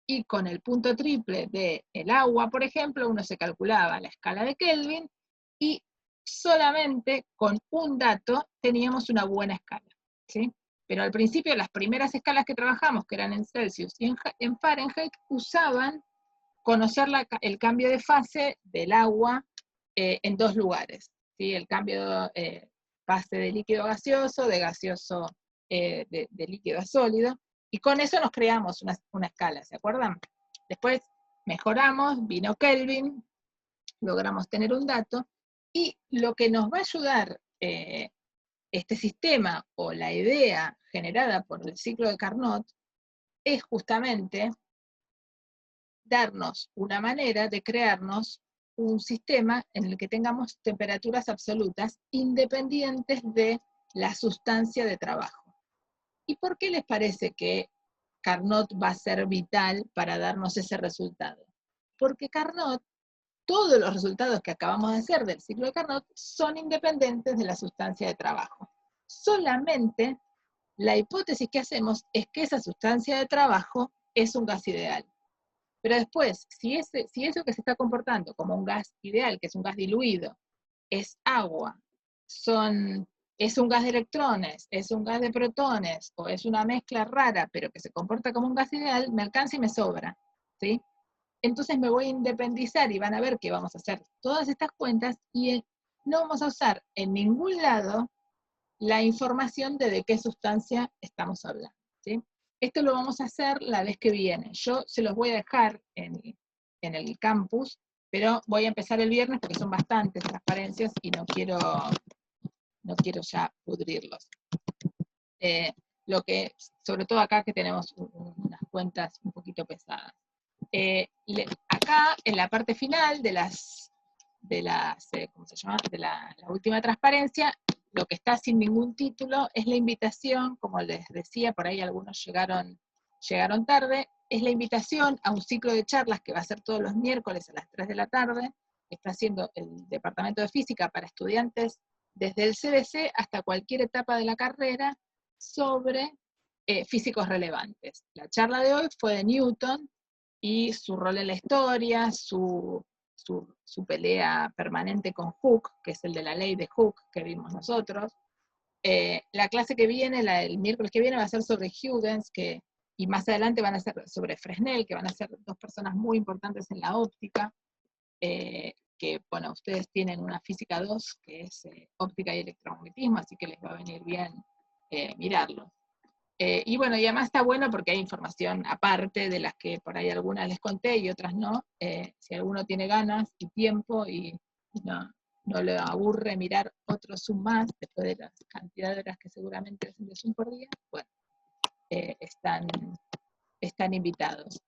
y con el punto triple del agua, por ejemplo, uno se calculaba la escala de Kelvin, y solamente con un dato teníamos una buena escala, ¿sí? Pero al principio las primeras escalas que trabajamos, que eran en Celsius y en Fahrenheit, usaban conocer el cambio de fase del agua en 2 lugares, ¿sí? El cambio fase de líquido a gaseoso, de gaseoso de líquido a sólido, y con eso nos creamos una escala, ¿se acuerdan? Después mejoramos, vino Kelvin, logramos tener un dato, y lo que nos va a ayudar este sistema, o la idea generada por el ciclo de Carnot, es justamente darnos una manera de crearnos un sistema en el que tengamos temperaturas absolutas independientes de la sustancia de trabajo. ¿Y por qué les parece que Carnot va a ser vital para darnos ese resultado? Porque Carnot, todos los resultados que acabamos de hacer del ciclo de Carnot son independientes de la sustancia de trabajo. Solamente la hipótesis que hacemos es que esa sustancia de trabajo es un gas ideal. Pero después, si eso que se está comportando como un gas ideal, que es un gas diluido, es agua, es un gas de electrones, es un gas de protones, o es una mezcla rara, pero que se comporta como un gas ideal, me alcanza y me sobra, ¿sí? Entonces me voy a independizar y van a ver que vamos a hacer todas estas cuentas y no vamos a usar en ningún lado la información de qué sustancia estamos hablando, ¿sí? Esto lo vamos a hacer la vez que viene. Yo se los voy a dejar en el campus, pero voy a empezar el viernes porque son bastantes transparencias y no quiero ya pudrirlos. Sobre todo acá que tenemos unas cuentas un poquito pesadas. Acá, en la parte final de ¿cómo se llama? De la última transparencia, lo que está sin ningún título es la invitación, como les decía, por ahí algunos llegaron tarde, es la invitación a un ciclo de charlas que va a ser todos los miércoles a las 3 de la tarde, que está haciendo el Departamento de Física para estudiantes desde el CBC hasta cualquier etapa de la carrera sobre físicos relevantes. La charla de hoy fue de Newton y su rol en la historia, su pelea permanente con Hooke, que es el de la ley de Hooke que vimos nosotros. La clase que viene, el miércoles que viene, va a ser sobre Huygens, y más adelante van a ser sobre Fresnel, que van a ser 2 personas muy importantes en la óptica, que, bueno, ustedes tienen una física 2, que es óptica y electromagnetismo, así que les va a venir bien mirarlo. Y bueno, y además está bueno porque hay información aparte de las que por ahí algunas les conté y otras no. Si alguno tiene ganas y tiempo y no le aburre mirar otro Zoom más, después de la cantidad de horas que seguramente hacen de Zoom por día, bueno, están invitados.